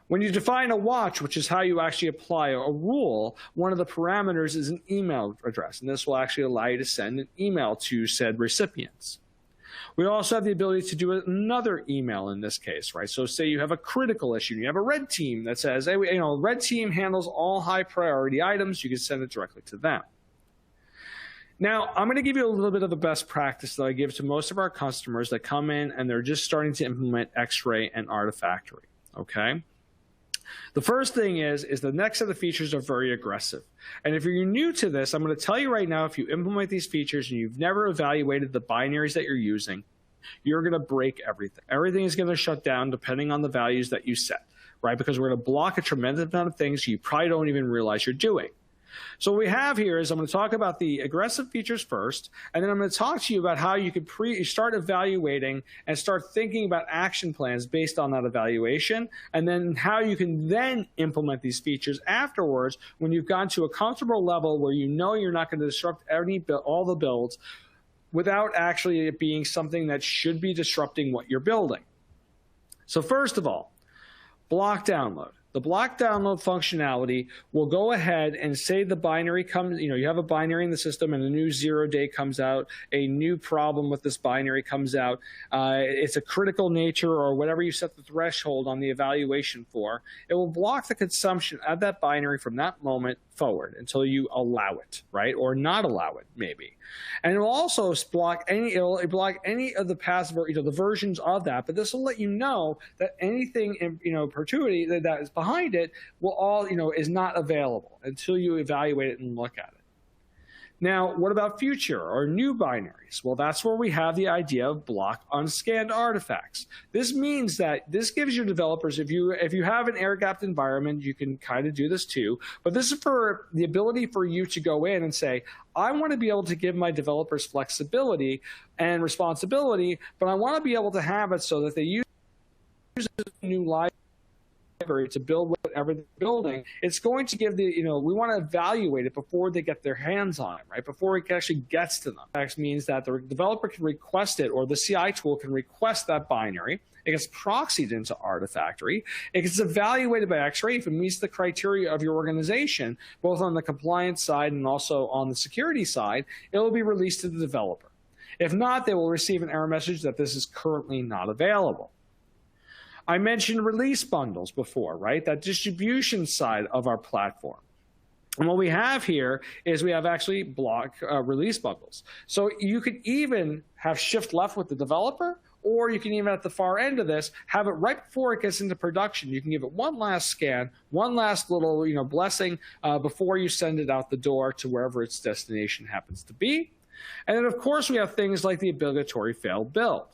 When you define a watch, which is how you actually apply a rule, one of the parameters is an email address, and this will actually allow you to send an email to said recipients. We also have the ability to do another email in this case, right? So say you have a critical issue, and you have a red team that says, hey, red team handles all high priority items, you can send it directly to them. Now, I'm going to give you a little bit of a best practice that I give to most of our customers that come in and they're just starting to implement X-Ray and Artifactory, okay? The first thing is the next set of features are very aggressive. And if you're new to this, I'm going to tell you right now, if you implement these features and you've never evaluated the binaries that you're using, you're going to break everything. Everything is going to shut down depending on the values that you set, right? Because we're going to block a tremendous amount of things you probably don't even realize you're doing. So what we have here is I'm going to talk about the aggressive features first, and then I'm going to talk to you about how you could start evaluating and start thinking about action plans based on that evaluation, and then how you can then implement these features afterwards when you've gotten to a comfortable level where you know you're not going to disrupt all the builds without actually it being something that should be disrupting what you're building. So first of all, block download. The block download functionality will go ahead and say the binary comes, you have a binary in the system and a new 0-day comes out, a new problem with this binary comes out. It's a critical nature or whatever you set the threshold on the evaluation for. It will block the consumption of that binary from that moment forward until you allow it, right? Or not allow it, maybe. And it will also block any of the past, the versions of that, but this will let you know that anything in perpetuity that is behind it will all, is not available until you evaluate it and look at it. Now, what about future or new binaries? Well, that's where we have the idea of block unscanned artifacts. This means that this gives your developers, if you have an air-gapped environment, you can kind of do this too, but this is for the ability for you to go in and say, I want to be able to give my developers flexibility and responsibility, but I want to be able to have it so that they use a new library to build whatever they're building. It's going to give we want to evaluate it before they get their hands on it, right? Before it actually gets to them. That means that the developer can request it, or the CI tool can request that binary. It gets proxied into Artifactory. It gets evaluated by X-Ray if it meets the criteria of your organization, both on the compliance side and also on the security side. It will be released to the developer. If not, they will receive an error message that this is currently not available. I mentioned release bundles before, right? That distribution side of our platform. And what we have here is we have actually block release bundles. So you could even have shift left with the developer, or you can even at the far end of this, have it right before it gets into production. You can give it one last scan, one last little blessing before you send it out the door to wherever its destination happens to be. And then, of course, we have things like the obligatory failed build.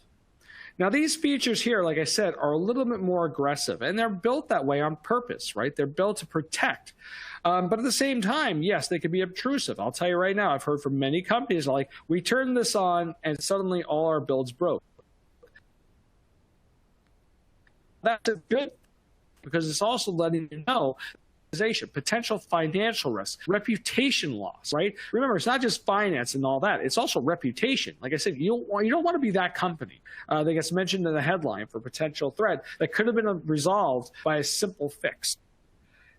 Now, these features here, like I said, are a little bit more aggressive, and they're built that way on purpose, right? They're built to protect. But at the same time, yes, they can be obtrusive. I'll tell you right now, I've heard from many companies like, we turned this on and suddenly all our builds broke. That's good because it's also letting you know potential financial risk, reputation loss, right? Remember, it's not just finance and all that. It's also reputation. Like I said, you don't want to be that company that gets mentioned in the headline for potential threat that could have been resolved by a simple fix.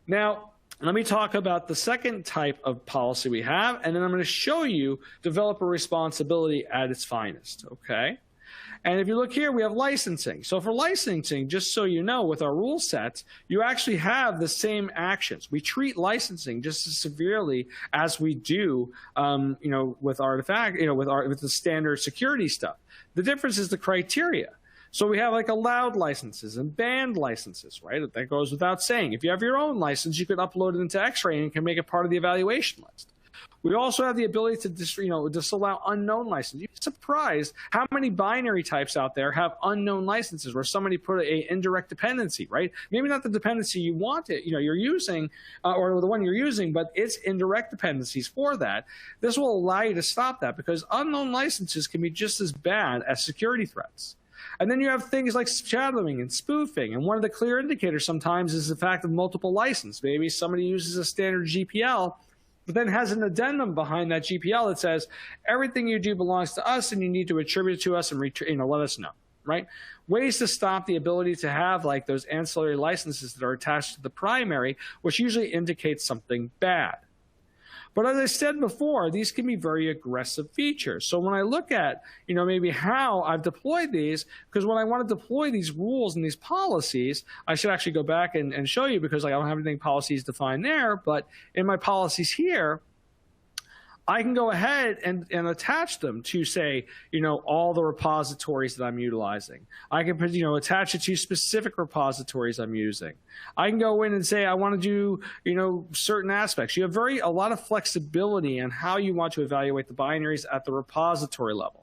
Now, let me talk about the second type of policy we have, and then I'm going to show you developer responsibility at its finest, okay? And if you look here, we have licensing. So for licensing, just so you know, with our rule sets, you actually have the same actions. We treat licensing just as severely as we do, with with the standard security stuff. The difference is the criteria. So we have like allowed licenses and banned licenses, right? That goes without saying. If you have your own license, you could upload it into X-Ray and can make it part of the evaluation list. We also have the ability to disallow unknown licenses. You'd be surprised how many binary types out there have unknown licenses where somebody put an indirect dependency, right? Maybe not the dependency you want you're using or the one you're using, but it's indirect dependencies for that. This will allow you to stop that because unknown licenses can be just as bad as security threats. And then you have things like shadowing and spoofing. And one of the clear indicators sometimes is the fact of multiple license. Maybe somebody uses a standard GPL but then has an addendum behind that GPL that says, everything you do belongs to us and you need to attribute it to us and let us know, right? Ways to stop the ability to have like those ancillary licenses that are attached to the primary, which usually indicates something bad. But as I said before, these can be very aggressive features. So when I look at, maybe how I've deployed these, because when I want to deploy these rules and these policies, I should actually go back and show you because I don't have anything policies defined there. But in my policies here, I can go ahead and attach them to, say, all the repositories that I'm utilizing. I can, attach it to specific repositories I'm using. I can go in and say I want to do, certain aspects. You have a lot of flexibility on how you want to evaluate the binaries at the repository level.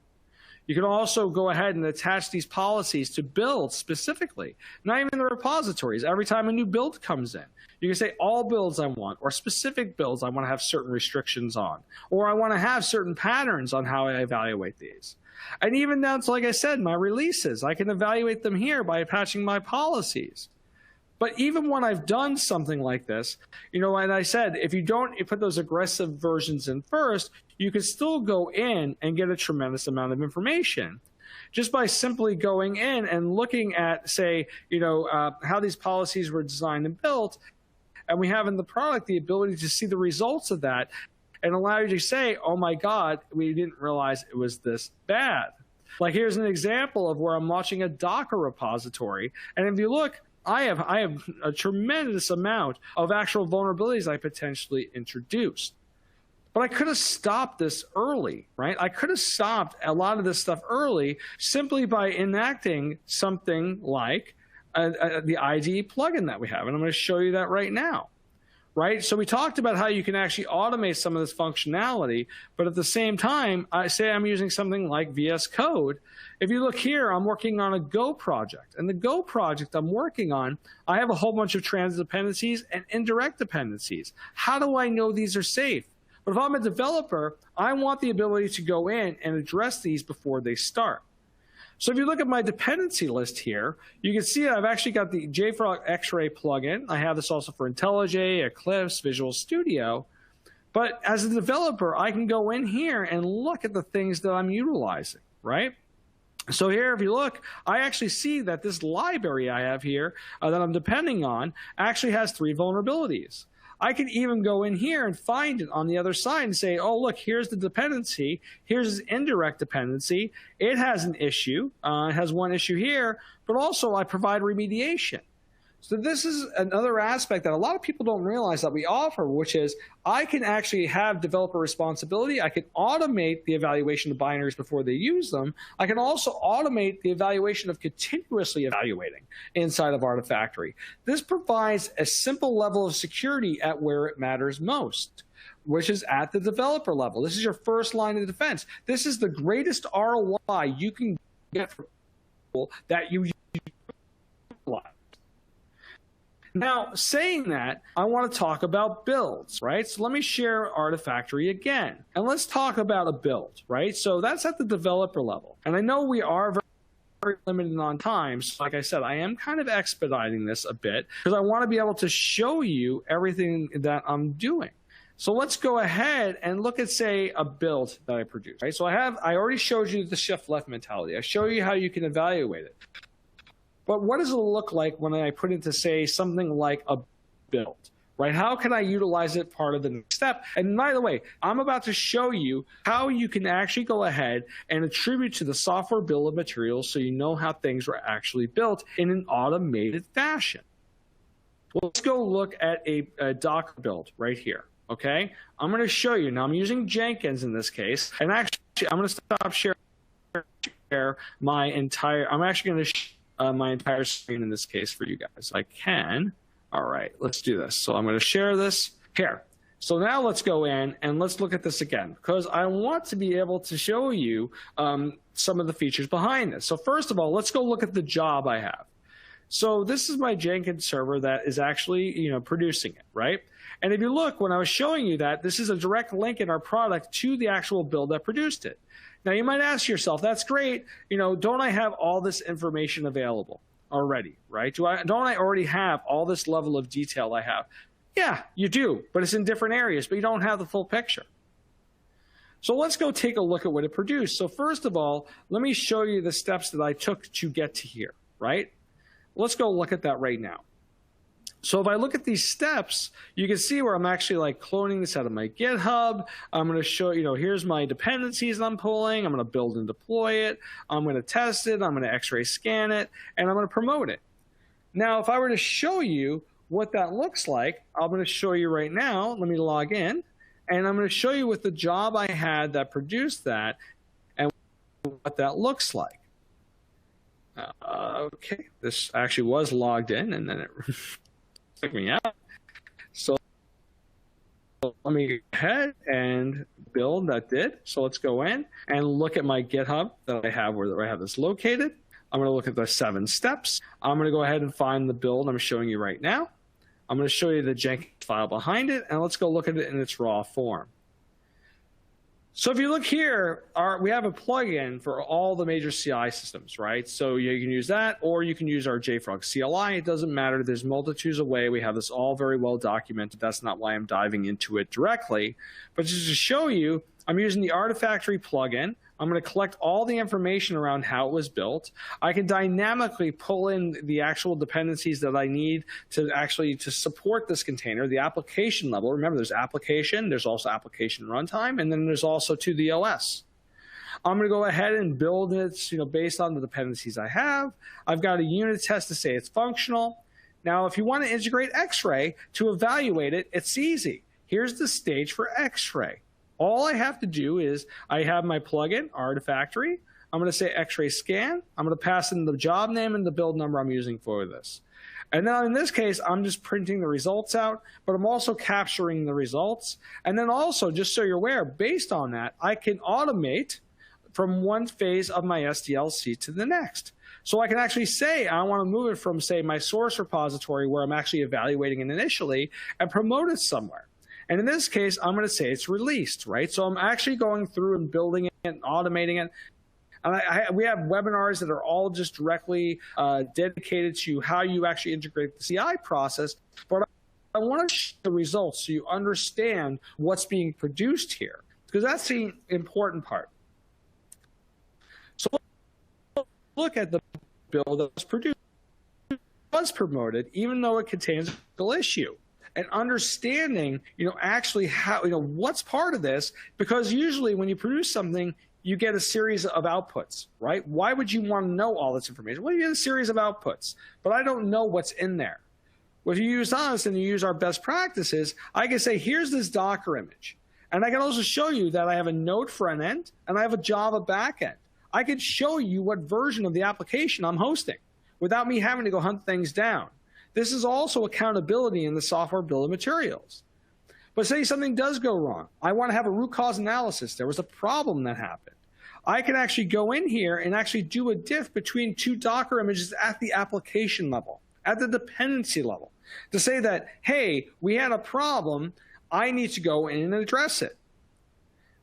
You can also go ahead and attach these policies to builds specifically, not even the repositories. Every time a new build comes in, you can say all builds I want, or specific builds I want to have certain restrictions on, or I want to have certain patterns on how I evaluate these. And even down to, like I said, my releases, I can evaluate them here by attaching my policies. But even when I've done something like this, and I said, if you put those aggressive versions in first, you can still go in and get a tremendous amount of information just by simply going in and looking at, say, how these policies were designed and built. And we have in the product the ability to see the results of that and allow you to say, oh my God, we didn't realize it was this bad. Like here's an example of where I'm launching a Docker repository. And if you look, I have a tremendous amount of actual vulnerabilities I potentially introduced. But I could have stopped this early, right? I could have stopped a lot of this stuff early simply by enacting something like the IDE plugin that we have. And I'm going to show you that right now, right? So we talked about how you can actually automate some of this functionality, but at the same time, I say I'm using something like VS Code. If you look here, I'm working on a Go project. And the Go project I'm working on, I have a whole bunch of transit dependencies and indirect dependencies. How do I know these are safe? But if I'm a developer, I want the ability to go in and address these before they start. So if you look at my dependency list here, you can see I've actually got the Jfrog X-Ray plugin. I have this also for IntelliJ, Eclipse, Visual Studio. But as a developer, I can go in here and look at the things that I'm utilizing, right? So here, if you look, I actually see that this library I have here that I'm depending on actually has 3 vulnerabilities. I can even go in here and find it on the other side and say, oh, look, here's the dependency. Here's the indirect dependency. It has an issue. It has one issue here, but also I provide remediation. So this is another aspect that a lot of people don't realize that we offer, which is I can actually have developer responsibility. I can automate the evaluation of binaries before they use them. I can also automate the evaluation of continuously evaluating inside of Artifactory. This provides a simple level of security at where it matters most, which is at the developer level. This is your first line of defense. This is the greatest ROI you can get for people that you utilize. Now, saying that, I want to talk about builds, right? So let me share Artifactory again, and let's talk about a build, right? So that's at the developer level. And I know we are very limited on time. So like I said, I am kind of expediting this a bit because I want to be able to show you everything that I'm doing. So let's go ahead and look at, say, a build that I produced, right? So I already showed you the shift left mentality. I show you how you can evaluate it. But what does it look like when I put into, say, something like a build, right? How can I utilize it part of the next step? And by the way, I'm about to show you how you can actually go ahead and attribute to the software bill of materials so you know how things were actually built in an automated fashion. Well, let's go look at a Docker build right here, okay? I'm going to show you. Now, I'm using Jenkins in this case. And actually, I'm going to stop sharing my entire – I'm actually going to my entire screen in this case for you guys. I can. All right, let's do this. So I'm going to share this here. So now let's go in and let's look at this again because I want to be able to show you some of the features behind this. So first of all, let's go look at the job I have. So this is my Jenkins server that is actually, producing it, right? And if you look, when I was showing you that, this is a direct link in our product to the actual build that produced it. Now, you might ask yourself, that's great. Don't I have all this information available already, right? Don't I already have all this level of detail I have? Yeah, you do, but it's in different areas, but you don't have the full picture. So let's go take a look at what it produced. So first of all, let me show you the steps that I took to get to here, right? Let's go look at that right now. So if I look at these steps, you can see where I'm actually like cloning this out of my GitHub. I'm going to show, here's my dependencies I'm pulling. I'm going to build and deploy it. I'm going to test it. I'm going to X-ray scan it, and I'm going to promote it. Now, if I were to show you what that looks like, I'm going to show you right now. Let me log in, and I'm going to show you with the job I had that produced that and what that looks like. Okay, this actually was logged in, and then it took me out. So let me go ahead and build that did. So let's go in and look at my GitHub that I have where I have this located. I'm going to look at the 7 steps. I'm going to go ahead and find the build I'm showing you right now. I'm going to show you the Jenkins file behind it, and let's go look at it in its raw form. So if you look here, we have a plugin for all the major CI systems, right? So you can use that, or you can use our Jfrog CLI. It doesn't matter. There's multitudes of ways. We have this all very well documented. That's not why I'm diving into it directly. But just to show you, I'm using the Artifactory plugin. I'm going to collect all the information around how it was built. I can dynamically pull in the actual dependencies that I need to support this container, the application level. Remember, there's application, there's also application runtime, and then there's also to the OS. I'm going to go ahead and build it, based on the dependencies I have. I've got a unit test to say it's functional. Now, if you want to integrate X-ray to evaluate it, it's easy. Here's the stage for X-ray. All I have to do is I have my plugin, Artifactory. I'm going to say X-ray scan. I'm going to pass in the job name and the build number I'm using for this. And then in this case, I'm just printing the results out, but I'm also capturing the results. And then also, just so you're aware, based on that, I can automate from one phase of my SDLC to the next. So I can actually say I want to move it from, say, my source repository where I'm actually evaluating it initially and promote it somewhere. And in this case, I'm going to say it's released, right? So I'm actually going through and building it and automating it. And we have webinars that are all just directly dedicated to how you actually integrate the CI process. But I want to show the results so you understand what's being produced here, because that's the important part. So look at the build that was produced. It was promoted, even though it contains a single issue. And understanding, actually how, what's part of this, because usually when you produce something, you get a series of outputs, right? Why would you want to know all this information? Well, you get a series of outputs, but I don't know what's in there. Well, if you use us and you use our best practices, I can say, here's this Docker image. And I can also show you that I have a Node front end and I have a Java back end. I could show you what version of the application I'm hosting without me having to go hunt things down. This is also accountability in the software bill of materials. But say something does go wrong. I want to have a root cause analysis. There was a problem that happened. I can actually go in here and actually do a diff between two Docker images at the application level, at the dependency level, to say that, hey, we had a problem. I need to go in and address it.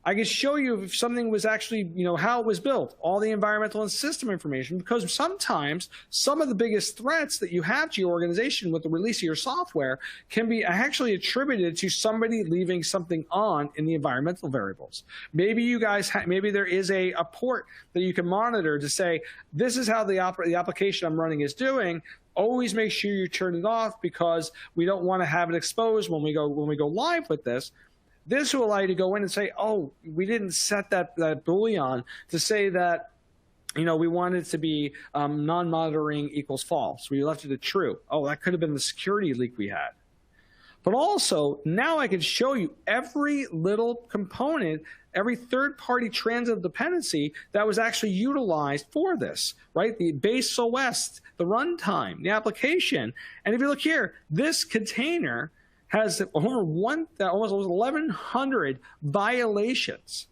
I can show you if something was actually, how it was built, all the environmental and system information, because sometimes some of the biggest threats that you have to your organization with the release of your software can be actually attributed to somebody leaving something on in the environmental variables. Maybe you guys, maybe there is a port that you can monitor to say, this is how the application I'm running is doing. Always make sure you turn it off because we don't want to have it exposed when we go live with this. This will allow you to go in and say, oh, we didn't set that Boolean to say that, we wanted it to be non-monitoring equals false. We left it to true. Oh, that could have been the security leak we had. But also, now I can show you every little component, every third-party transitive dependency that was actually utilized for this, right? The base OS, the runtime, the application. And if you look here, this container has over almost 1,100 violations.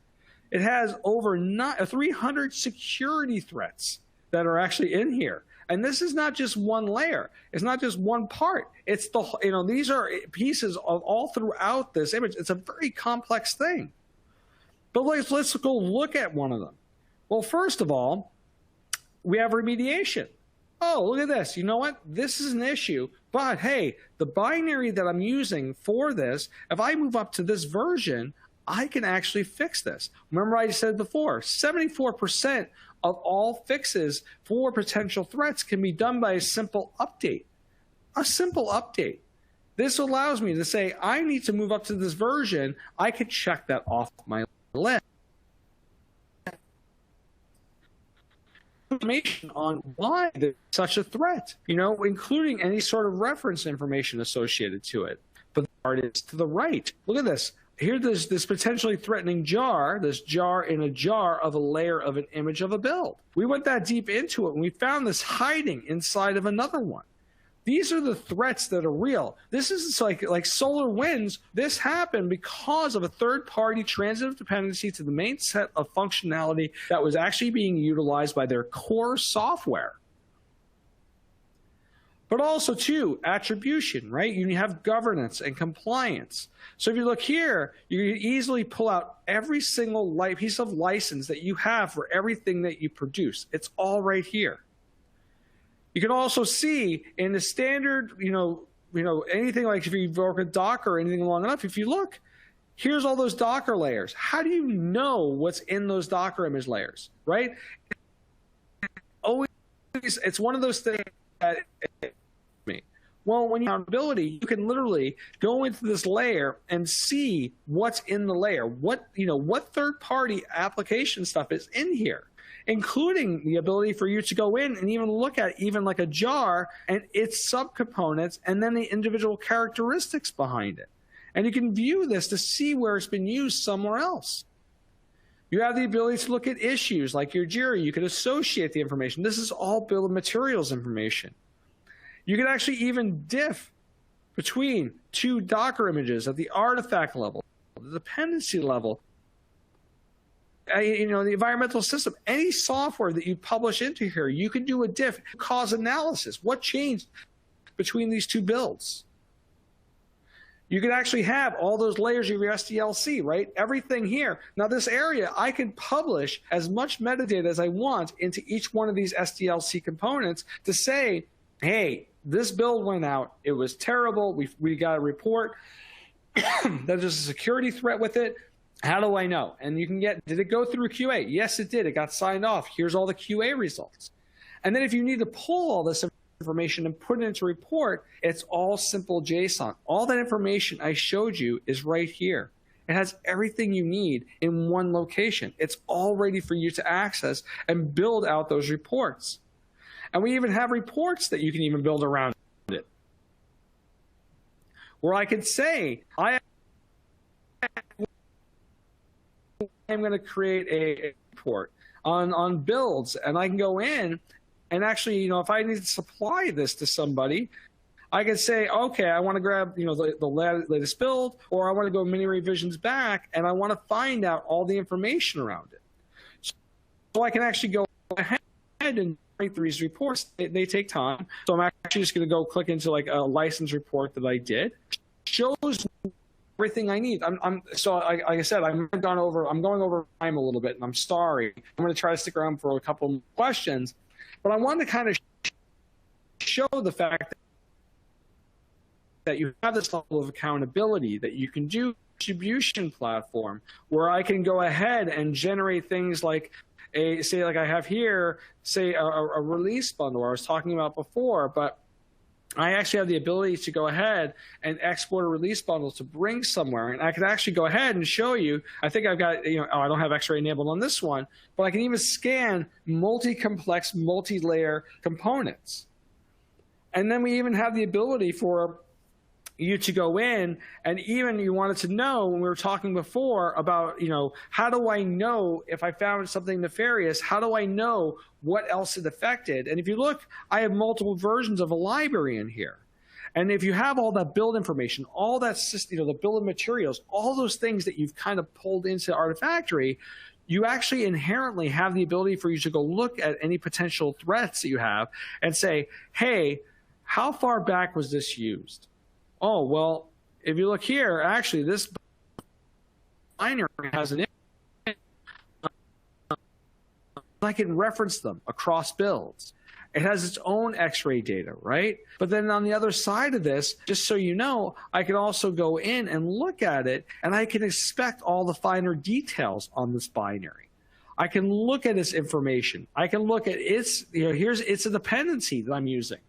It has over 300 security threats that are actually in here. And this is not just one layer. It's not just one part. It's these are pieces of all throughout this image. It's a very complex thing. But let's go look at one of them. Well, first of all, we have remediation. Oh, look at this. You know what? This is an issue. But hey, the binary that I'm using for this, if I move up to this version, I can actually fix this. Remember I said before, 74% of all fixes for potential threats can be done by a simple update. A simple update. This allows me to say, I need to move up to this version. I can check that off my list. Information on why there's such a threat, including any sort of reference information associated to it. But the part is to the right. Look at this. Here, there's this potentially threatening jar, this jar in a jar of a layer of an image of a build. We went that deep into it, and we found this hiding inside of another one. These are the threats that are real. This is like solar winds. This happened because of a third-party transitive dependency to the main set of functionality that was actually being utilized by their core software. But also, too, attribution, right? You have governance and compliance. So if you look here, you can easily pull out every single piece of license that you have for everything that you produce. It's all right here. You can also see in the standard, anything like if you work with Docker or anything long enough, if you look, here's all those Docker layers. How do you know what's in those Docker image layers, right? It's one of those things that well, when you have accountability, you can literally go into this layer and see what's in the layer. What third-party application stuff is in here, including the ability for you to go in and even look at even like a jar and its subcomponents and then the individual characteristics behind it. And you can view this to see where it's been used somewhere else. You have the ability to look at issues like your Jira. You can associate the information. This is all bill of materials information. You can actually even diff between two Docker images at the artifact level, the dependency level, the environmental system. Any software that you publish into here, you can do a diff, cause analysis. What changed between these two builds? You can actually have all those layers of your SDLC, right? Everything here. Now this area, I can publish as much metadata as I want into each one of these SDLC components to say, hey, this build went out. It was terrible. We got a report. There's a security threat with it. How do I know? And you can get, did it go through QA? Yes, it did. It got signed off. Here's all the QA results. And then if you need to pull all this information and put it into a report, it's all simple JSON. All that information I showed you is right here. It has everything you need in one location. It's all ready for you to access and build out those reports. And we even have reports that you can even build around it. where I could say, I am going to create a report on builds, and I can go in and actually, if I need to supply this to somebody, I can say, okay, I want to grab, the latest build, or I want to go many revisions back, and I want to find out all the information around it. So I can actually go ahead and write these reports. They take time. So I'm actually just going to go click into like a license report that I did. Shows everything I need. Like I said, I'm going over time a little bit, and I'm sorry. I'm going to try to stick around for a couple more questions, but I wanted to kind of show the fact that you have this level of accountability, that you can do a distribution platform where I can go ahead and generate things like like I have here, a release bundle I was talking about before, but I actually have the ability to go ahead and export a release bundle to bring somewhere, and I can actually go ahead and show you. I think I've got, I don't have X-ray enabled on this one, but I can even scan multi-complex, multi-layer components. And then we even have the ability for you to go in, and even you wanted to know, when we were talking before about, how do I know if I found something nefarious? How do I know what else it affected? And if you look, I have multiple versions of a library in here. And if you have all that build information, all that, the bill of materials, all those things that you've kind of pulled into Artifactory, you actually inherently have the ability for you to go look at any potential threats that you have and say, hey, how far back was this used? Oh, well, if you look here, actually, this binary has an image. I can reference them across builds. It has its own X-ray data, right? But then on the other side of this, just so you know, I can also go in and look at it, and I can inspect all the finer details on this binary. I can look at its information. I can look at its, it's a dependency that I'm using.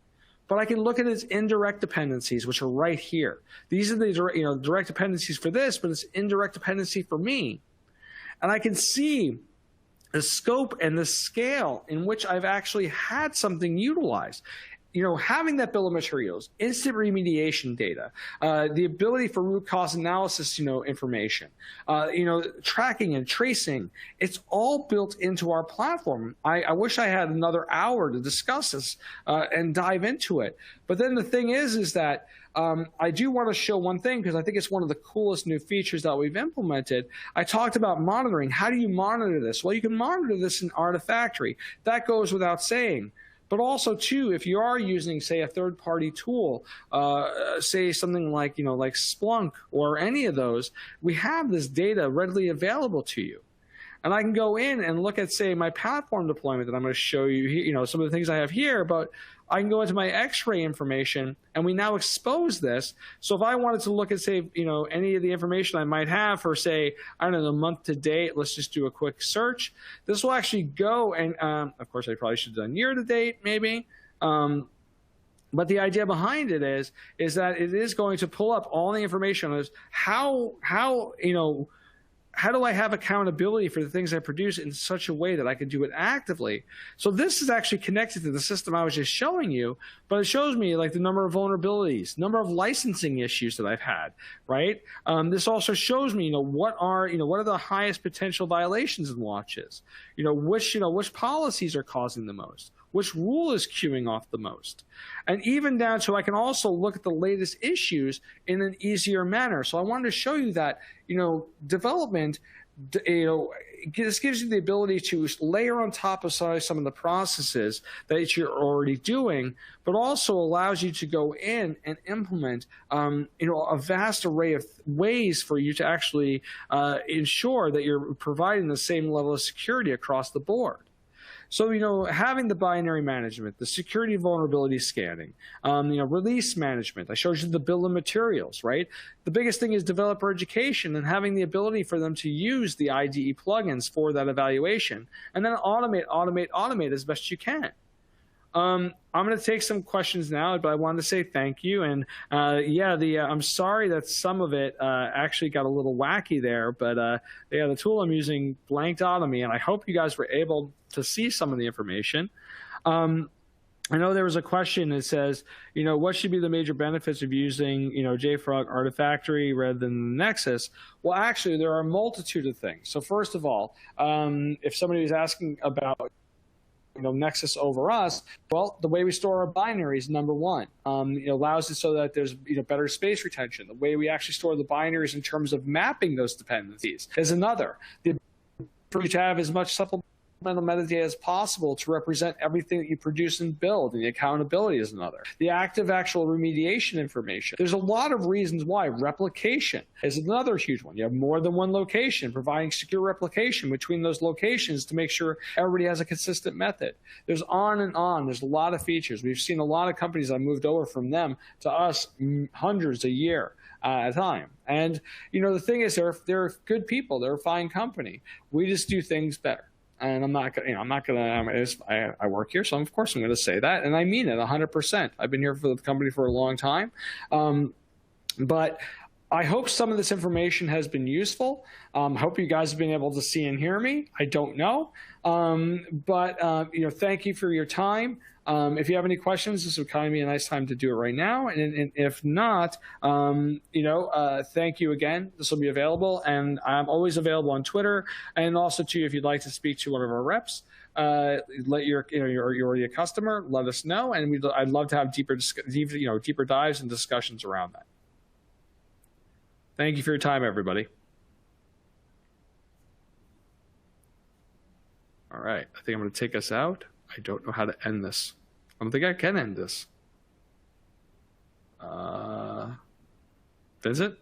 But I can look at its indirect dependencies, which are right here. These are the direct dependencies for this, but it's indirect dependency for me. And I can see the scope and the scale in which I've actually had something utilized. Having that bill of materials, instant remediation data, the ability for root cause analysis, information, tracking and tracing, it's all built into our platform. I wish I had another hour to discuss this and dive into it. But then the thing is that I do want to show one thing, because I think it's one of the coolest new features that we've implemented. I talked about monitoring. How do you monitor this? Well, you can monitor this in Artifactory. That goes without saying. But also, too, if you are using, say, a third-party tool, say something like, like Splunk or any of those, we have this data readily available to you. And I can go in and look at, say, my platform deployment that I'm going to show you here, some of the things I have here, but I can go into my X-ray information, and we now expose this. So if I wanted to look at, say, any of the information I might have for, say, I don't know, the month to date, let's just do a quick search. This will actually go, and of course I probably should have done year to date maybe. But the idea behind it is that it is going to pull up all the information on how do I have accountability for the things I produce in such a way that I can do it actively? So this is actually connected to the system I was just showing you, but it shows me like the number of vulnerabilities, number of licensing issues that I've had, right? This also shows me, what are the highest potential violations in watches? Which policies are causing the most? Which rule is queuing off the most? And even down to, I can also look at the latest issues in an easier manner. So I wanted to show you that, development, this gives you the ability to layer on top of some of the processes that you're already doing, but also allows you to go in and implement, a vast array of ways for you to actually ensure that you're providing the same level of security across the board. So, having the binary management, the security vulnerability scanning, release management. I showed you the bill of materials, right? The biggest thing is developer education and having the ability for them to use the IDE plugins for that evaluation, and then automate as best you can. I'm going to take some questions now, but I wanted to say thank you. And I'm sorry that some of it actually got a little wacky there, but the tool I'm using blanked out on me, and I hope you guys were able to see some of the information. I know there was a question that says, what should be the major benefits of using, JFrog Artifactory rather than Nexus? Well, actually, there are a multitude of things. So first of all, if somebody was asking about Nexus over us, well, the way we store our binaries, number one, allows it so that there's better space retention. The way we actually store the binaries in terms of mapping those dependencies is another. The ability to have as much supplemental metadata as possible to represent everything that you produce and build, and the accountability is another. The active actual remediation information. There's a lot of reasons why. Replication is another huge one. You have more than one location, providing secure replication between those locations to make sure everybody has a consistent method. There's on and on. There's a lot of features. We've seen a lot of companies that moved over from them to us, hundreds a year at a time. And the thing is, they're good people. They're a fine company. We just do things better. And I'm not gonna. I work here, so of course I'm gonna say that, and I mean it 100%. I've been here for the company for a long time, but I hope some of this information has been useful. Hope you guys have been able to see and hear me. I don't know, but thank you for your time. If you have any questions, this would kind of be a nice time to do it right now. And if not, thank you again. This will be available, and I'm always available on Twitter, and also too, if you'd like to speak to one of our reps, let you're already a customer, let us know, and I'd love to have deeper dives and discussions around that. Thank you for your time, everybody. All right, I think I'm going to take us out. I don't know how to end this. I don't think I can end this. Vincent?